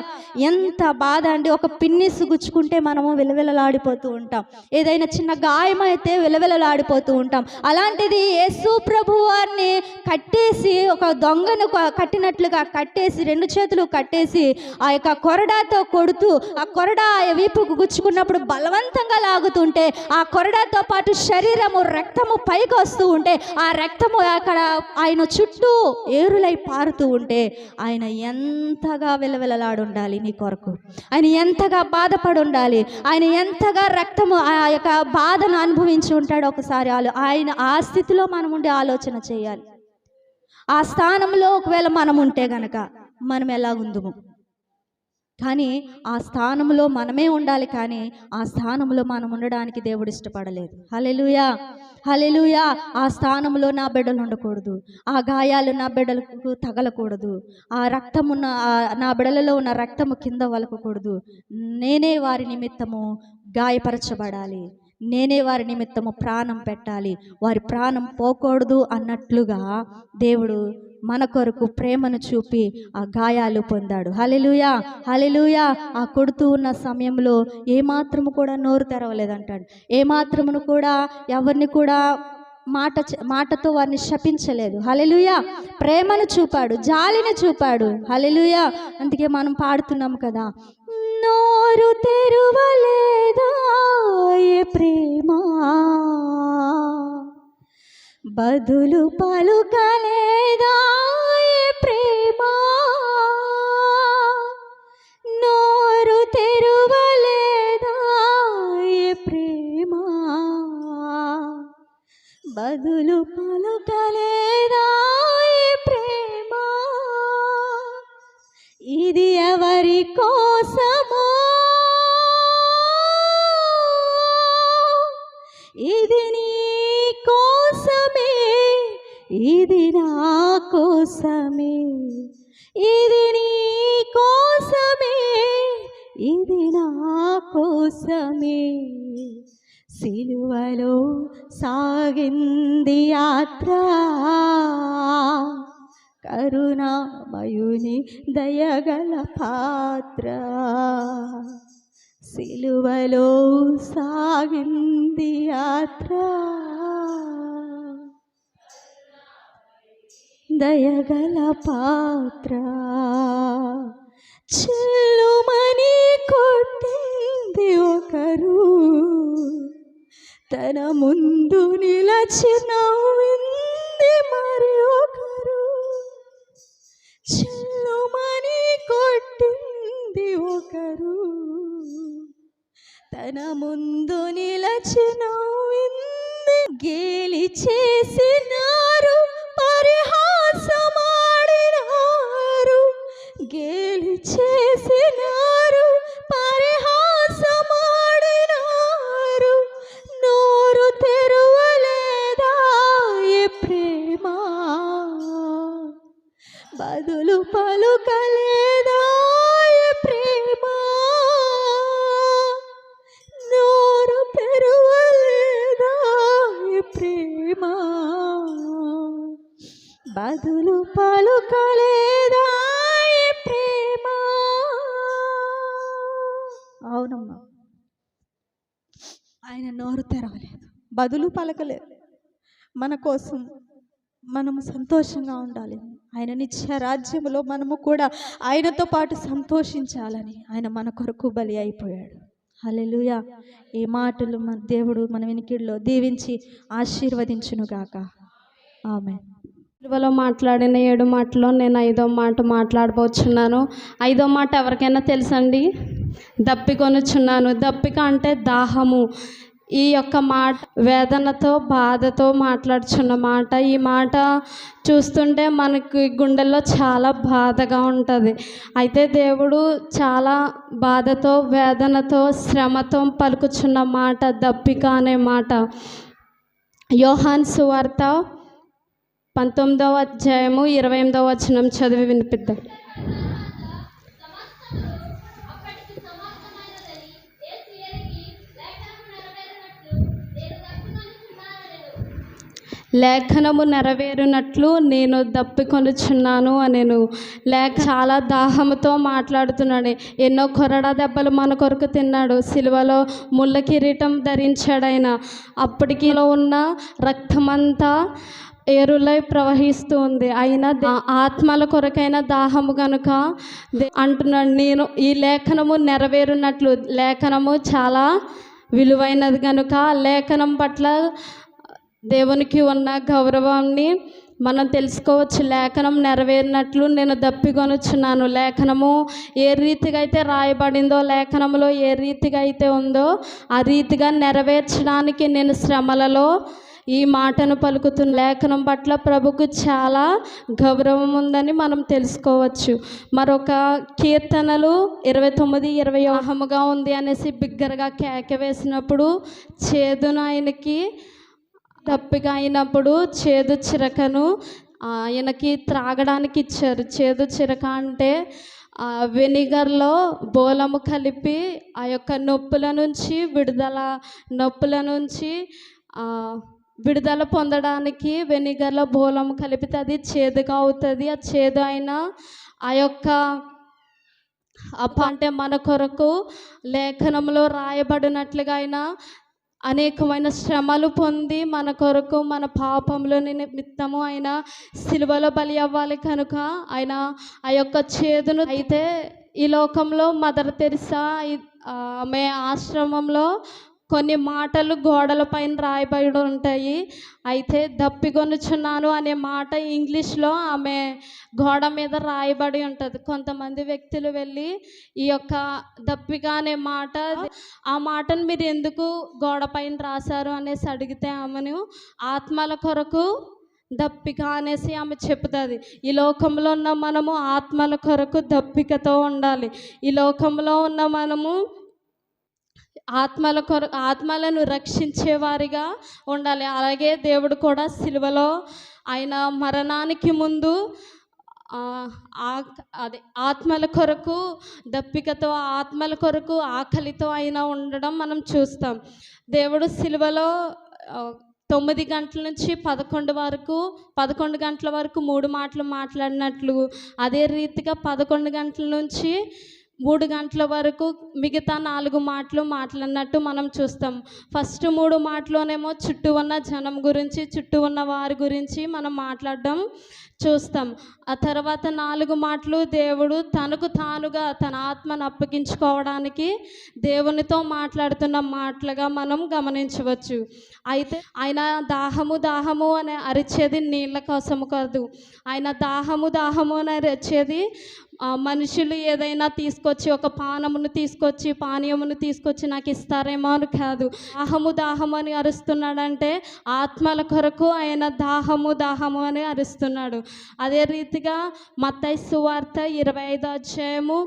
ఎంత బాధ అండి. ఒక పిన్నిసు గుచ్చుకుంటే మనము విలవిలలాడిపోతూ ఉంటాం, ఏదైనా చిన్న గాయమైతే విలవిలలాడిపోతూ ఉంటాం. అలాంటిది యేసు ప్రభు వారిని కట్టేసి, ఒక దొంగను కట్టినట్లుగా కట్టేసి, 2 చేతులు కట్టేసి ఆ యొక్క కొరడాతో కొడుతూ, ఆ కొరడా వీపుకు గుచ్చుకున్నప్పుడు బలవంతంగా లాగుతుంటే ఆ కొరడాతో పాటు శరీరము రక్తము పైకి వస్తూ ఉంటే, ఆ రక్తము అక్కడ ఆయన చుట్టూ ఏరులై పారుతూ ఉంటే ఆయన ఎంతగా విలవిలలాడి ఉండాలి నీ కొరకు, ఆయన ఎంతగా బాధపడి ఉండాలి, ఆయన ఎంతగా రక్తము ఆ యొక్క బాధను అనుభవించి ఉంటాడు. ఒకసారి ఆయన ఆ స్థితిలో మనం ఉండి ఆలోచన చేయాలి. ఆ స్థానంలో ఒకవేళ మనం ఉంటే గనక మనం ఎలా ఉందుము. కానీ ఆ స్థానంలో మనమే ఉండాలి, కానీ ఆ స్థానంలో మనం ఉండడానికి దేవుడు ఇష్టపడలేదు. హల్లెలూయా, హల్లెలూయా. ఆ స్థానంలో నా బిడ్డలు ఉండకూడదు, ఆ గాయాలు నా బిడ్డలకు తగలకూడదు, ఆ రక్తమున్న నా బిడ్డలలో ఉన్న రక్తము కింద వలకకూడదు. నేనే వారి నిమిత్తము గాయపరచబడాలి, నేనే వారి నిమిత్తము ప్రాణం పెట్టాలి, వారి ప్రాణం పోకూడదు అన్నట్లుగా దేవుడు మన కొరకు ప్రేమను చూపి ఆ గాయాలు పొందాడు. హల్లెలూయా, హల్లెలూయా. ఆ కొడుతూ ఉన్న సమయంలో ఏమాత్రము కూడా నోరు తెరవలేదంటాడు. ఏమాత్రమును కూడా ఎవరిని కూడా మాటతో వారిని శపించలేదు. హల్లెలూయా. ప్రేమను చూపాడు, జాలిని చూపాడు. హల్లెలూయా. అందుకే మనం పాడుతున్నాం కదా, నోరు తెరువలేదా ప్రేమ, బదులు పలుకలేదా ప్రేమ, నోరు తెరువలేదా ప్రేమ, బదులు పలుకలేదా ప్రేమ, ఇది ఎవరి కోసమో, ఇది నీ కోసమే, ఇది నా కోసమే, ఇది నీ కోసమే, ఇది నా కోసమే, సిలువలో సాగింది యాత్ర, కరుణామయుని దయగల పాత్ర, సిలువలో సాగింది యాత్ర, దయగల పాత్ర, చెల్లుమని కొట్టింది ఒకరు, తన ముందు నిలచి నవ్వింది మరి ఒకరు, చెల్లుమని కొట్టింది ఒకరు, తన ముందు నిలచి నవ్వింది, గేలి చేసినారు పరిహాసమాడినారు, గేలి చేసినారు పరిహాసమాడినారు, నోరు తెరువలేదు పలుకలేదా ఈ ప్రేమ. అవునమ్మా, ఆయన నోరు తెరవలేదు, బదులు పలకలేదు. మన కోసం మనము సంతోషంగా ఉండాలి. ఆయన నిత్య రాజ్యములో మనము కూడా ఆయనతో పాటు సంతోషించాలని ఆయన మన కొరకు బలి అయిపోయాడు. హల్లెలూయా. ఈ మాటలు మన దేవుడు మన వినికిడిలో దీవించి ఆశీర్వదించునుగాక. ఆమేన్. సిలువలో మాట్లాడిన 7 మాటలో నేను 5వ మాట మాట్లాడబోచున్నాను. 5వ మాట ఎవరికైనా తెలుసండి? దప్పికొనుచున్నాను. దప్పిక అంటే దాహము. ఈ యొక్క మాట వేదనతో బాధతో మాట్లాడుచున్న మాట. ఈ మాట చూస్తుంటే మనకి గుండెల్లో చాలా బాధగా ఉంటుంది. అయితే దేవుడు చాలా బాధతో వేదనతో శ్రమతో పలుకుచున్న మాట దప్పిక అనే మాట. యోహాను సువార్త 19వ అధ్యాయము 28వ వచనం చదివి వినిపిద్దాం. లేఖనము నెరవేరునట్లు నేను దప్పికొనుచున్నాను అనేను. చాలా దాహముతో మాట్లాడుతున్నాడు. ఎన్నో కొరడా దెబ్బలు మన కొరకు తిన్నాడు. సిలువలో ముళ్ళ కిరీటం ధరించాడు ఆయన. అప్పటికి ఉన్న రక్తమంతా ఏరులై ప్రవహిస్తూ ఉంది. అయినా ఆత్మల కొరకైన దాహము కనుక అంటున్నాడు, నేను ఈ లేఖనము నెరవేరునట్లు. లేఖనము చాలా విలువైనది కనుక లేఖనం పట్ల దేవునికి ఉన్న గౌరవాన్ని మనం తెలుసుకోవచ్చు. లేఖనం నెరవేరినట్లు నేను దప్పికొనుచున్నాను. లేఖనము ఏ రీతిగా అయితే రాయబడిందో, లేఖనంలో ఏ రీతిగా అయితే ఉందో ఆ రీతిగా నెరవేర్చడానికి నేను శ్రమలలో ఈ మాటను పలుకుతున్న. లేఖనం పట్ల ప్రభుకు చాలా గౌరవం ఉందని మనం తెలుసుకోవచ్చు. మరొక కీర్తనలు 29:20 ఆహముగా ఉంది అనేసి బిగ్గరగా కేక వేసినప్పుడు చేదును ఆయనకి దప్పిక అయినప్పుడు చేదు చిరకను ఆయనకి త్రాగడానికి ఇచ్చారు. చేదు చిరక అంటే వెనిగర్లో బోలము కలిపి ఆ యొక్క నొప్పుల నుంచి విడుదల పొందడానికి వెనిగర్లో బోలము కలిపితే అది చేదుగా అవుతుంది. ఆ చేదు అయినా ఆ యొక్క అంటే మన కొరకు లేఖనంలో రాయబడినట్లుగా అయినా అనేకమైన శ్రమలు పొంది మన కొరకు మన పాపంలో నిమిత్తము ఆయన సిలువలో బలి అవ్వాలి కనుక ఆయన ఆ యొక్క చేదును. అయితే ఈ లోకంలో మదర్ తెరిసా ఆమె ఆశ్రమంలో కొన్ని మాటలు గోడల పైన రాయబడి ఉంటాయి. అయితే దప్పికొనుచున్నాను అనే మాట ఇంగ్లీష్లో ఆమె గోడ మీద రాయబడి ఉంటుంది. కొంతమంది వ్యక్తులు వెళ్ళి ఈ యొక్క దప్పిక అనే మాట, ఆ మాటను మీరు ఎందుకు గోడ పైన రాశారు అనేసి అడిగితే ఆమెను ఆత్మల కొరకు దప్పిక అనేసి ఆమె చెప్తుంది. ఈ లోకంలో ఉన్న మనము ఆత్మల కొరకు దప్పికతో ఉండాలి. ఈ లోకంలో ఉన్న మనము ఆత్మలను రక్షించేవారిగా ఉండాలి. అలాగే దేవుడు కూడా సిలువలో ఆయన మరణానికి ముందు ఆత్మల కొరకు దప్పికతో, ఆత్మల కొరకు ఆకలితో ఆయన ఉండడం మనం చూస్తాం. దేవుడు సిలువలో 9 గంటల నుంచి 11 గంటల వరకు 3 మాటలు మాట్లాడినట్లు, అదే రీతిగా 11 గంటల నుంచి 3 గంటల వరకు మిగతా 4 మాటలు మాట్లాడినట్టు మనం చూస్తాం. ఫస్ట్ 3 మాటలోనేమో చుట్టూ ఉన్న జనం గురించి, చుట్టూ ఉన్న వారి గురించి మనం మాట్లాడడం చూస్తాం. ఆ తర్వాత 4 మాటలు దేవుడు తనకు తానుగా తన ఆత్మను అప్పగించుకోవడానికి దేవునితో మాట్లాడుతున్న మాటలుగా మనం గమనించవచ్చు. అయితే ఆయన దాహము అని అరిచేది నీళ్ళ కోసము కాదు. ఆయన దాహము అని అరిచేది మనుషులు ఏదైనా తీసుకొచ్చి, ఒక పానీయమును తీసుకొచ్చి నాకు ఇస్తారేమో అని కాదు. దాహము అని అరుస్తున్నాడంటే ఆత్మల కొరకు ఆయన దాహము అని అరుస్తున్నాడు. అదే రీతిగా మత్తయి సువార్త 25వ అధ్యాయము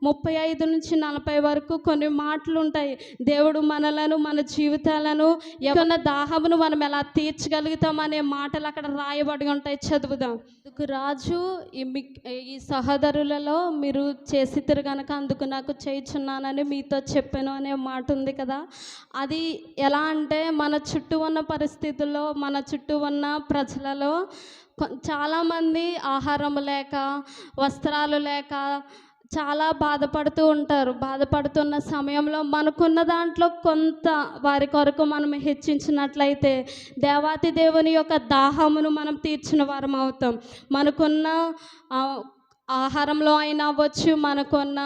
35 నుంచి 40 వరకు కొన్ని మాటలు ఉంటాయి. దేవుడు మనలను, మన జీవితాలను, ఏమన్నా దాహమును మనం ఎలా తీర్చగలుగుతామనే మాటలు అక్కడ రాయబడి ఉంటాయి. చదువుదాం. రాజు ఈ సహోదరులలో మీరు చేసిద్దరు కనుక అందుకు నాకు చేయుచున్నానని మీతో చెప్పాను అనే మాట ఉంది కదా. అది ఎలా అంటే మన చుట్టూ ఉన్న పరిస్థితుల్లో, మన చుట్టూ ఉన్న ప్రజలలో చాలామంది ఆహారం లేక, వస్త్రాలు లేక చాలా బాధపడుతూ ఉంటారు. బాధపడుతున్న సమయంలో మనకున్న దాంట్లో కొంత వారి కొరకు మనం హెచ్చించినట్లయితే దేవాతి దేవుని యొక్క దాహమును మనం తీర్చిన వారం అవుతాం. మనకున్న ఆహారంలో అయినా అవ్వచ్చు, మనకున్న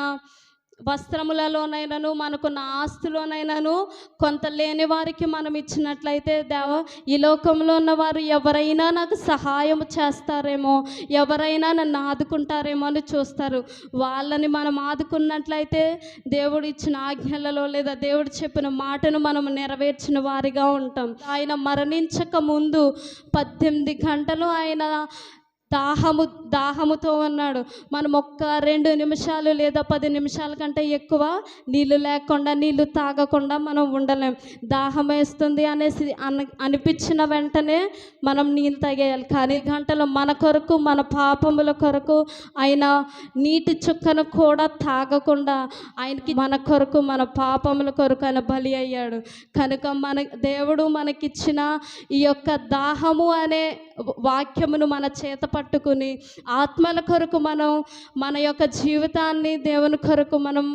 వస్త్రములలోనైనాను, మనకున్న ఆస్తులోనైనాను కొంత లేని వారికి మనం ఇచ్చినట్లయితే ఈ లోకంలో ఉన్నవారు ఎవరైనా నాకు సహాయం చేస్తారేమో, ఎవరైనా నన్ను ఆదుకుంటారేమో అని చూస్తారు. వాళ్ళని మనం ఆదుకున్నట్లయితే దేవుడు ఇచ్చిన ఆజ్ఞలలో లేదా దేవుడు చెప్పిన మాటను మనం నెరవేర్చిన వారిగా ఉంటాం. ఆయన మరణించక ముందు 18 గంటలు ఆయన దాహముతో ఉన్నాడు. మనం 1-2 నిమిషాలు లేదా 10 నిమిషాల కంటే ఎక్కువ నీళ్ళు లేకుండా, నీళ్ళు తాగకుండా మనం ఉండలేం. దాహం వేస్తుంది అనేసి అనిపించిన వెంటనే మనం నీళ్ళు తాగేయాలి. కానీ గంటలు మన కొరకు, మన పాపముల కొరకు ఆయన నీటి చుక్కను కూడా తాగకుండా ఆయనకి మన కొరకు, మన పాపముల కొరకు ఆయన బలి అయ్యాడు. కనుక దేవుడు మనకిచ్చిన ఈ యొక్క దాహము అనే వాక్యమును మన చేత పట్టుకుని ఆత్మల కొరకు మనం మన యొక్క జీవితాన్ని దేవుని కొరకు మనం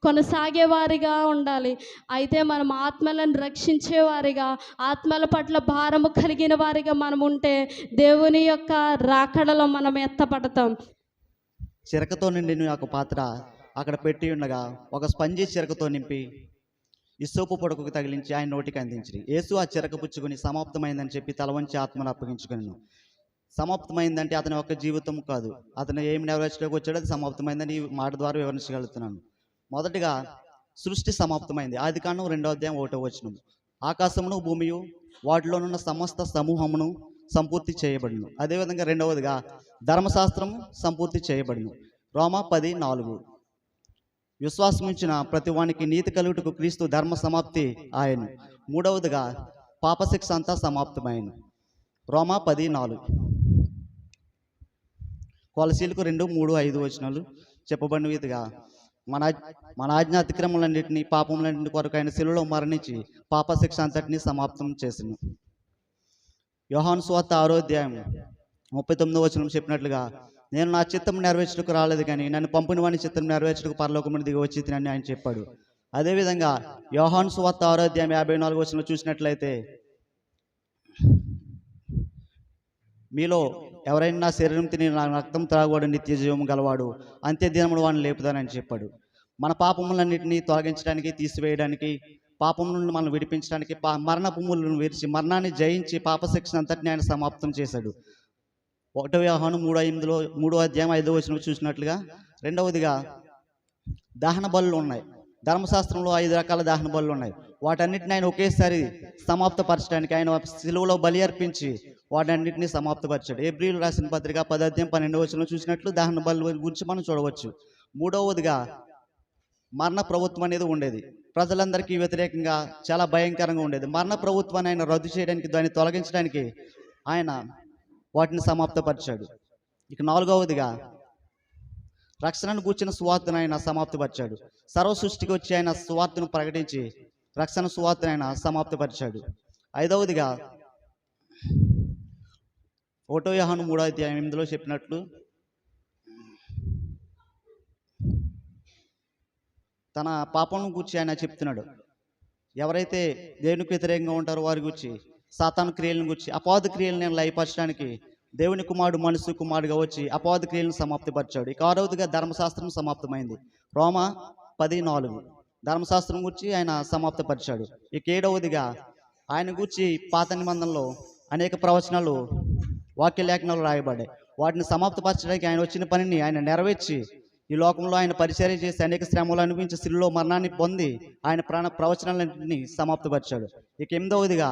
కొనసాగే వారిగా ఉండాలి. అయితే మనం ఆత్మలను రక్షించేవారిగా, ఆత్మల పట్ల భారము కలిగిన వారిగా మనం ఉంటే దేవుని యొక్క రాకడలో మనం ఎత్తపడతాం. చిరకతో నిండిన ఒక పాత్ర అక్కడ పెట్టి ఉండగా ఒక స్పంజి చిరకతో నింపి ఇస్సోపు పొడకుకు తగిలించి ఆయన నోటికి అందించి యేసు ఆ చిరక పుచ్చుకొని సమాప్తమైందని చెప్పి తల వంచి ఆత్మను అప్పగించుకున్నాను. సమాప్తమైందంటే అతని యొక్క జీవితం కాదు, అతను ఏమి నెరవేర్చడానికి వచ్చాడో అది సమాప్తమైందని ఈ మాట ద్వారా వివరించగలుగుతున్నాను. మొదటిగా సృష్టి సమాప్తమైంది. ఆదికాండం 2వ అధ్యాయం 1వ వచనం. ఆకాశమును భూమియు వాటిలోనున్న సమస్త సమూహమును సంపూర్తి చేయబడును. అదేవిధంగా రెండవదిగా ధర్మశాస్త్రం సంపూర్తి చేయబడును. రోమా 10:4. విశ్వాసముంచిన ప్రతి వానికి నీతి కలుగుటకు క్రీస్తు ధర్మ సమాప్తి ఆయన. మూడవదిగా పాపశిక్ష అంతా సమాప్తమైన. రోమా 10:4. కొలసీలకు 2:3-5 వచనాలు చెప్పబడిన విధంగా మన ఆజ్ఞ అతిక్రమలన్నింటినీ, పాపములన్నింటి కొరకు ఆయన శిలువలో మరణించి పాపశిక్ష అంతటినీ సమాప్తం చేసింది. యోహాను సువార్త 6వ అధ్యాయం 39వ వచనం చెప్పినట్లుగా నేను నా చిత్తం నెరవేర్చుటకు రాలేదు కానీ నన్ను పంపిన వాని చిత్తం నెరవేర్చుటకు పరలోకమును దిగి వచ్చిందని ఆయన చెప్పాడు. అదేవిధంగా యోహాను సువార్త 6వ అధ్యాయం 54వ వచనం చూసినట్లయితే మీలో ఎవరైనా నా శరీరం తిని నా రక్తం త్రాగువాడు నిత్య జీవం గలవాడు, అంత్య దినములు వాడిని లేపుతానని చెప్పాడు. మన పాపములన్నింటినీ తొలగించడానికి, తీసివేయడానికి, పాపం నుండి మనం విడిపించడానికి మరణపు ముళ్ళను విరిచి మరణాన్ని జయించి పాపశిక్షణ అంతటిని ఆయన సమాప్తం చేశాడు. 1 యోహాను 3వ అధ్యాయం 5వ వచనం చూసినట్లుగా రెండవదిగా దహన బలులు ఉన్నాయి. ధర్మశాస్త్రంలో 5 రకాల దహన బలులు ఉన్నాయి. వాటన్నిటిని ఆయన ఒకేసారి సమాప్తపరచడానికి ఆయన సిలువలో బలి అర్పించి వాటన్నిటిని సమాప్తపరిచాడు. హెబ్రీయులు రాసిన పత్రిక 10వ అధ్యాయం 12వ వచనం చూసినట్లు దహన బలు గురించి మనం చూడవచ్చు. మూడవదిగా మరణ ప్రభుత్వం అనేది ఉండేది. ప్రజలందరికీ వ్యతిరేకంగా చాలా భయంకరంగా ఉండేది. మరణ ప్రభుత్వాన్ని ఆయన రద్దు చేయడానికి, దాన్ని తొలగించడానికి ఆయన వాటిని సమాప్తపరిచాడు. ఇక 4వదిగా రక్షణను గూర్చిన సువార్తను ఆయన సమాప్తపరిచాడు. సర్వ సృష్టికి వచ్చి ఆయన సువార్తను ప్రకటించి రక్షణ సువార్తను ఆయన సమాప్తపరిచాడు. 5వదిగా 1 యోహాను 3వ అధ్యాయం 8లో చెప్పినట్లు తన పాపం గురించి ఆయన చెప్తున్నాడు. ఎవరైతే దేవునికి వ్యతిరేకంగా ఉంటారో వారి గురించి, సాతాను క్రియలను గురించి, అపవాద క్రియలను నేను లయపరచడానికి దేవుని కుమారుడు మనుషు కుమారుడుగా వచ్చి అపవాద క్రియలను సమాప్తిపరిచాడు. ఇక 6వదిగా ధర్మశాస్త్రం సమాప్తమైంది. రోమా 10:4 ధర్మశాస్త్రం గురించి ఆయన సమాప్తపరిచాడు. ఇక 7వదిగా ఆయన గురించి పాత నిబంధనలో అనేక ప్రవచనాలు, వాక్య లేఖనాలు రాయబడ్డాయి. వాటిని సమాప్తపరచడానికి ఆయన వచ్చిన పనిని ఆయన నెరవేర్చి ఈ లోకంలో ఆయన పరిచర్య చేసి అనేక శ్రమలు అనిపించి శిలువలో మరణాన్ని పొంది ఆయన ప్రవచనాలన్నింటినీ సమాప్తపరిచాడు. ఇక 8వదిగా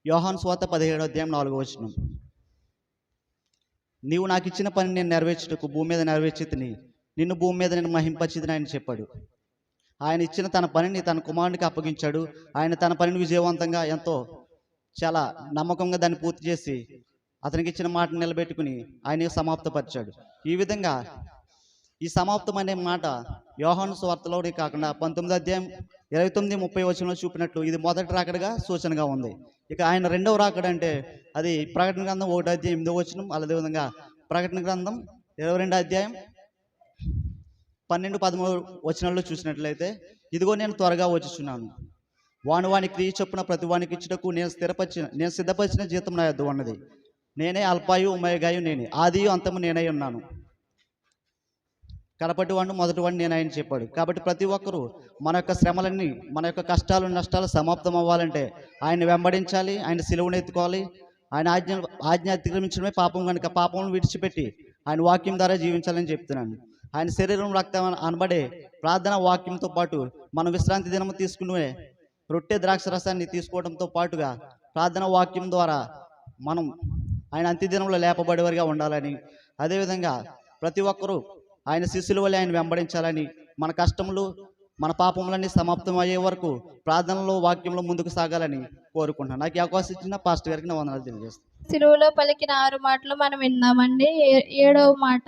యోహాను సువార్త 17వ అధ్యాయం 4వ వచనం. నీవు నాకు ఇచ్చిన పని నేను నెరవేర్చుటకు భూమి మీద నెరవేర్చితిని, నిన్ను భూమి మీద నేను మహింపచ్చితిని ఆయన చెప్పాడు. ఆయన ఇచ్చిన తన పనిని తన కుమారునికి అప్పగించాడు. ఆయన తన పనిని విజయవంతంగా ఎంతో చాలా నమ్మకంగా దాన్ని పూర్తి చేసి అతనికి ఇచ్చిన మాటను నిలబెట్టుకుని ఆయన సమాప్తపరిచాడు. ఈ విధంగా ఈ సమాప్తం అనే మాట యోహాను సువార్తలోనే కాకుండా 19వ అధ్యాయం 29-30 వచనంలో చూపినట్లు ఇది మొదటి రాకడగా సూచనగా ఉంది. ఇక ఆయన రెండవ రాకడ అంటే అది ప్రకటన గ్రంథం 1వ అధ్యాయం 8వ వచనం, అదేవిధంగా ప్రకటన గ్రంథం 22వ అధ్యాయం 12-13 వచనాల్లో చూసినట్లయితే, ఇదిగో నేను త్వరగా వచ్చుచున్నాను, వాని క్రియ చొప్పున ప్రతి వానికి ఇచ్చుటకు నేను సిద్ధపరిచిన జీతం నా యొద్ద ఉన్నది. నేనే అల్పాయు ఉమేగాయు, నేనే ఆదియు అంతము నేనై ఉన్నాను, కడపటి వాడిని మొదటి వాడిని నేను ఆయన చెప్పాడు. కాబట్టి ప్రతి ఒక్కరూ మన యొక్క శ్రమలన్నీ, మన యొక్క కష్టాలు నష్టాలు సమాప్తం అవ్వాలంటే ఆయన వెంబడించాలి, ఆయన సిలువను ఎత్తుకోవాలి. ఆయన ఆజ్ఞ అతిక్రమించడమే పాపం కనుక పాపం విడిచిపెట్టి ఆయన వాక్యం ద్వారా జీవించాలని చెప్తున్నాను. ఆయన శరీరం రక్తం అనబడే ప్రార్థన వాక్యంతో పాటు మనం విశ్రాంతి దినము తీసుకునే రొట్టె ద్రాక్ష రసాన్ని తీసుకోవడంతో పాటుగా ప్రార్థన వాక్యం ద్వారా మనం ఆయన అంత్యదినంలో లేపబడేవారిగా ఉండాలని, అదేవిధంగా ప్రతి ఒక్కరూ ఆయన శిష్యుల వల్ల ఆయన వెంబడించాలని, మన కష్టములు మన పాపములన్నీ సమాప్తం అయ్యే వరకు ప్రార్థనలో వాక్యంలో ముందుకు సాగాలని కోరుకుంటున్నాను. నాకు ఈ అవకాశం ఇచ్చిన పాస్టర్ గారికి నా వందనాలు తెలియజేస్తాను. సిలువలో పలికిన 6 మాటలు మనం విన్నామండి. 7వ మాట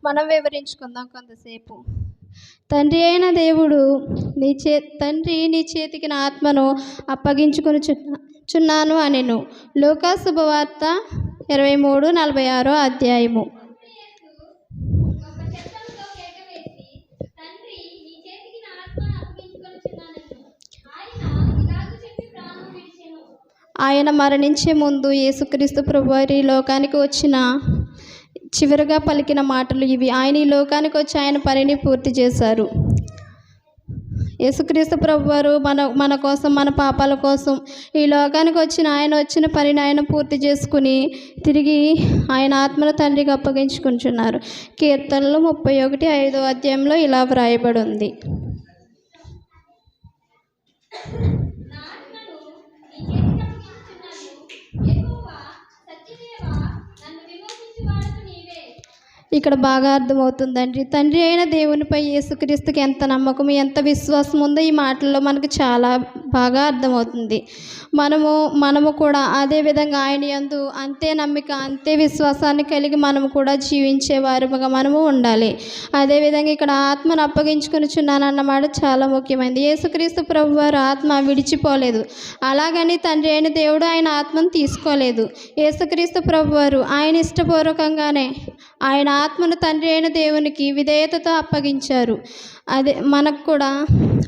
మనం వివరించుకుందాం కొంతసేపు. తండ్రి అయిన దేవుడు తండ్రి నీ చేతికి నా ఆత్మను అప్పగించుకొని చున్నాను అనెను. లూకా శుభవార్త 23:46 అధ్యాయము. ఆయన మరణించే ముందు యేసుక్రీస్తు ప్రభువారు ఈ లోకానికి వచ్చిన చివరిగా పలికిన మాటలు ఇవి. ఆయన ఈ లోకానికి వచ్చి ఆయన పనిని పూర్తి చేశారు. యేసుక్రీస్తు ప్రభువారు మన కోసం, మన పాపాల కోసం ఈ లోకానికి వచ్చిన పనిని ఆయన పూర్తి చేసుకుని తిరిగి ఆయన ఆత్మను తండ్రికి అప్పగించుకుంటున్నారు. కీర్తనలు 31:5 అధ్యాయంలో ఇలా వ్రాయబడి ఉంది. ఇక్కడ బాగా అర్థమవుతుందండి. తండ్రి అయిన దేవునిపై యేసుక్రీస్తుకి ఎంత నమ్మకం, ఎంత విశ్వాసం ఉందో ఈ మాటల్లో మనకు చాలా బాగా అర్థమవుతుంది. మనము కూడా అదే విధంగా ఆయన యందు అంతే నమ్మిక, అంతే విశ్వాసాన్ని కలిగి మనము కూడా జీవించే వారుగా మనము ఉండాలి. అదేవిధంగా ఇక్కడ ఆత్మను అప్పగించుకొనిచున్నానన్నమాట చాలా ముఖ్యమైనది. యేసుక్రీస్తు ప్రభువారు ఆత్మ విడిచిపోలేదు, అలాగని తండ్రి అయిన దేవుడు ఆయన ఆత్మను తీసుకోలేదు. యేసుక్రీస్తు ప్రభువారు ఆయన ఇష్టపూర్వకంగానే ఆయన ఆత్మను తండ్రి అయిన దేవునికి విధేయతతో అప్పగించారు. అదే మనకు కూడా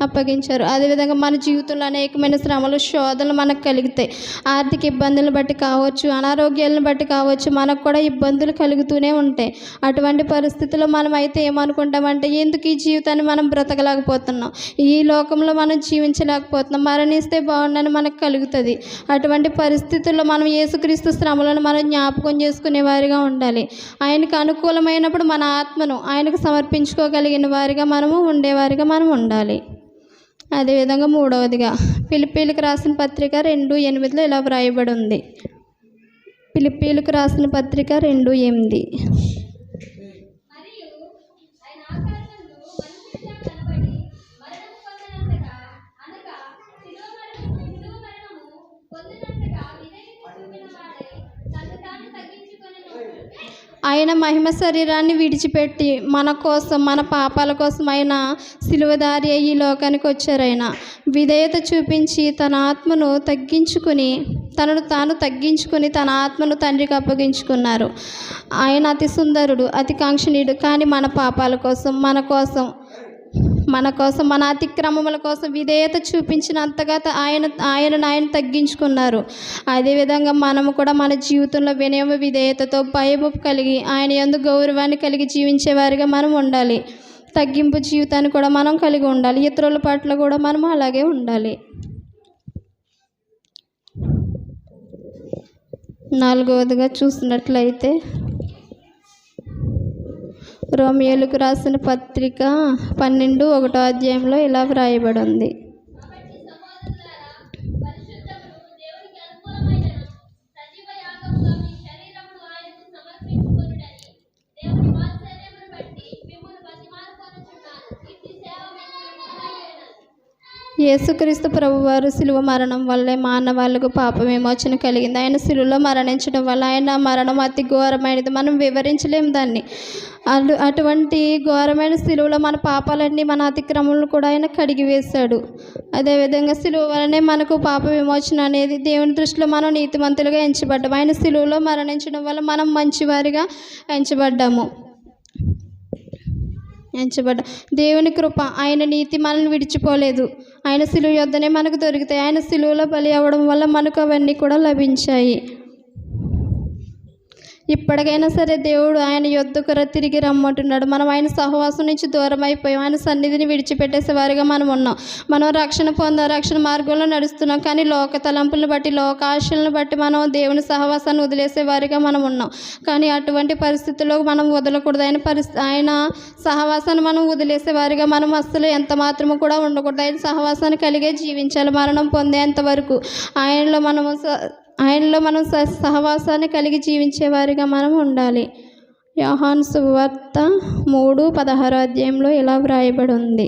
అప్పగించారు. అదేవిధంగా మన జీవితంలో అనేకమైన శ్రమలు, శోధనలు మనకు కలిగితాయి. ఆర్థిక ఇబ్బందులను బట్టి కావచ్చు, అనారోగ్యాలను బట్టి కావచ్చు, మనకు కూడా ఇబ్బందులు కలుగుతూనే ఉంటాయి. అటువంటి పరిస్థితుల్లో మనం అయితే ఏమనుకుంటామంటే, ఎందుకు ఈ జీవితాన్ని మనం బ్రతకలేకపోతున్నాం, ఈ లోకంలో మనం జీవించలేకపోతున్నాం, మరణిస్తే బాగుండని మనకు కలుగుతుంది. అటువంటి పరిస్థితుల్లో మనం యేసుక్రీస్తు శ్రమలను మనం జ్ఞాపకం చేసుకునే వారిగా ఉండాలి. ఆయనకు అనుకూలమైనప్పుడు మన ఆత్మను ఆయనకు సమర్పించుకోగలిగిన వారిగా మనము ఉండేవారిగా మనం ఉండాలి. అదేవిధంగా 3వదిగా ఫిలిప్పీలకు రాసిన పత్రిక 2:8 ఇలా వ్రాయబడి ఉంది. ఫిలిప్పీలకు రాసిన పత్రిక 2:8. ఆయన మహిమ శరీరాన్ని విడిచిపెట్టి మన కోసం, మన పాపాల కోసం ఆయన సిలువదారి అయ్యి ఈ లోకానికి వచ్చారు. ఆయన విధేయత చూపించి తన ఆత్మను తనను తాను తగ్గించుకుని తన ఆత్మను తండ్రికి అప్పగించుకున్నారు. ఆయన అతి సుందరుడు, అతి కాంక్షణీయుడు. కానీ మన పాపాల కోసం, మన అతిక్రమముల కోసం విధేయత చూపించినంతగా ఆయన తగ్గించుకున్నారు. అదేవిధంగా మనము కూడా మన జీవితంలో వినయము, విధేయతతో భయము కలిగి ఆయన యందు గౌరవాన్ని కలిగి జీవించేవారిగా మనం ఉండాలి. తగ్గింపు జీవితాన్ని కూడా మనం కలిగి ఉండాలి. ఇతరుల పట్ల కూడా మనం అలాగే ఉండాలి. 4వదిగా చూసినట్లయితే రోమియోలకు రాసిన పత్రిక 12:1 అధ్యాయంలో ఇలా వ్రాయబడి ఉంది. యేసుక్రీస్తు ప్రభువారు శిలువ మరణం వల్లే మానవాళ్ళకు పాప విమోచన కలిగింది. ఆయన శిలువలో మరణించడం వల్ల ఆయన మరణం అతి ఘోరమైనది, మనం వివరించలేము దాన్ని. అటువంటి ఘోరమైన శిలువలో మన పాపాలన్నీ, మన అతిక్రమణలు కూడా ఆయన కడిగివేశాడు. అదేవిధంగా శిలువ వలనే మనకు పాప విమోచన అనేది, దేవుని దృష్టిలో మనం నీతిమంతులుగా ఎంచబడ్డాము. ఆయన శిలువలో మరణించడం వల్ల మనం మంచివారిగా ఎంచబడ్డాము. దేవుని కృప, ఆయన నీతి మనల్ని విడిచిపోలేదు. ఆయన శిలువ యొద్దనే మనకు దొరుకుతాయి. ఆయన శిలువలో బలి అవ్వడం వల్ల మనకు అవన్నీ కూడా లభించాయి. ఇప్పటికైనా సరే దేవుడు ఆయన యొద్దకు తిరిగి రమ్మంటున్నాడు. మనం ఆయన సహవాసం నుంచి దూరం అయిపోయాం. ఆయన సన్నిధిని విడిచిపెట్టేసే వారిగా మనం ఉన్నాం. మనం రక్షణ రక్షణ మార్గంలో నడుస్తున్నాం, కానీ లోక తలంపులను బట్టి, లోక ఆశలను బట్టి మనం దేవుని సహవాసాన్ని వదిలేసే వారిగా మనం ఉన్నాం. కానీ అటువంటి పరిస్థితుల్లో మనం వదలకూడదు. ఆయన సహవాసాన్ని మనం వదిలేసే వారిగా మనం అస్సలు ఎంత మాత్రము కూడా ఉండకూడదు. ఆయన సహవాసాన్ని కలిగే జీవించాలి మరణం పొందేంత వరకు. ఆయనలో మనం సహవాసాన్ని కలిగి జీవించే వారిగా మనం ఉండాలి. యోహాను సువార్త 3:16 అధ్యాయంలో ఇలా వ్రాయబడి ఉంది.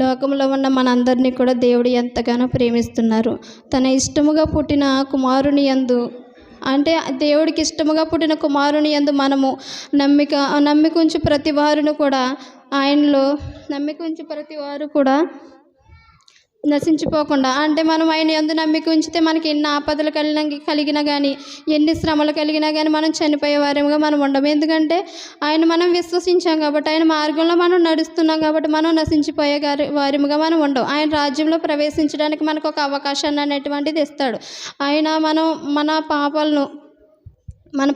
లోకంలో ఉన్న మనందరినీ కూడా దేవుడు ఎంతగానో ప్రేమిస్తున్నారు. తన ఇష్టముగా పుట్టిన కుమారుని యందు, అంటే దేవుడికి ఇష్టముగా పుట్టిన కుమారుని యందు మనము నమ్మికుంచి ప్రతి వారును కూడా, ఆయనలో నమ్మికుంచి ప్రతి వారు కూడా నశించిపోకుండా, అంటే మనం ఆయన యందు నమ్మిక ఉంచితే మనకి ఎన్ని ఆపదలు కలిగినా కానీ, ఎన్ని శ్రమలు కలిగినా కానీ మనం చనిపోయే వారిగా మనం ఉండము. ఎందుకంటే ఆయన మనం విశ్వసించాం కాబట్టి, ఆయన మార్గంలో మనం నడుస్తున్నాం కాబట్టి మనం నశించిపోయే వారిగా మనం ఉండవు. ఆయన రాజ్యంలో ప్రవేశించడానికి మనకు ఒక అవకాశాన్ని అనేటువంటిది ఇస్తాడు. ఆయన మన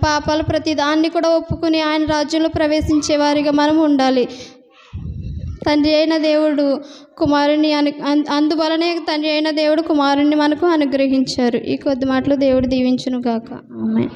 పాపాలు ప్రతి దాన్ని కూడా ఒప్పుకుని ఆయన రాజ్యంలో ప్రవేశించే వారిగా మనం ఉండాలి. తండ్రి అయిన దేవుడు కుమారుని అందువలనే తండ్రి అయిన దేవుడు కుమారుని మనకు అనుగ్రహించారు. ఈ కొద్ది మాటలు దేవుడు దీవించును గాక. ఆమేన్.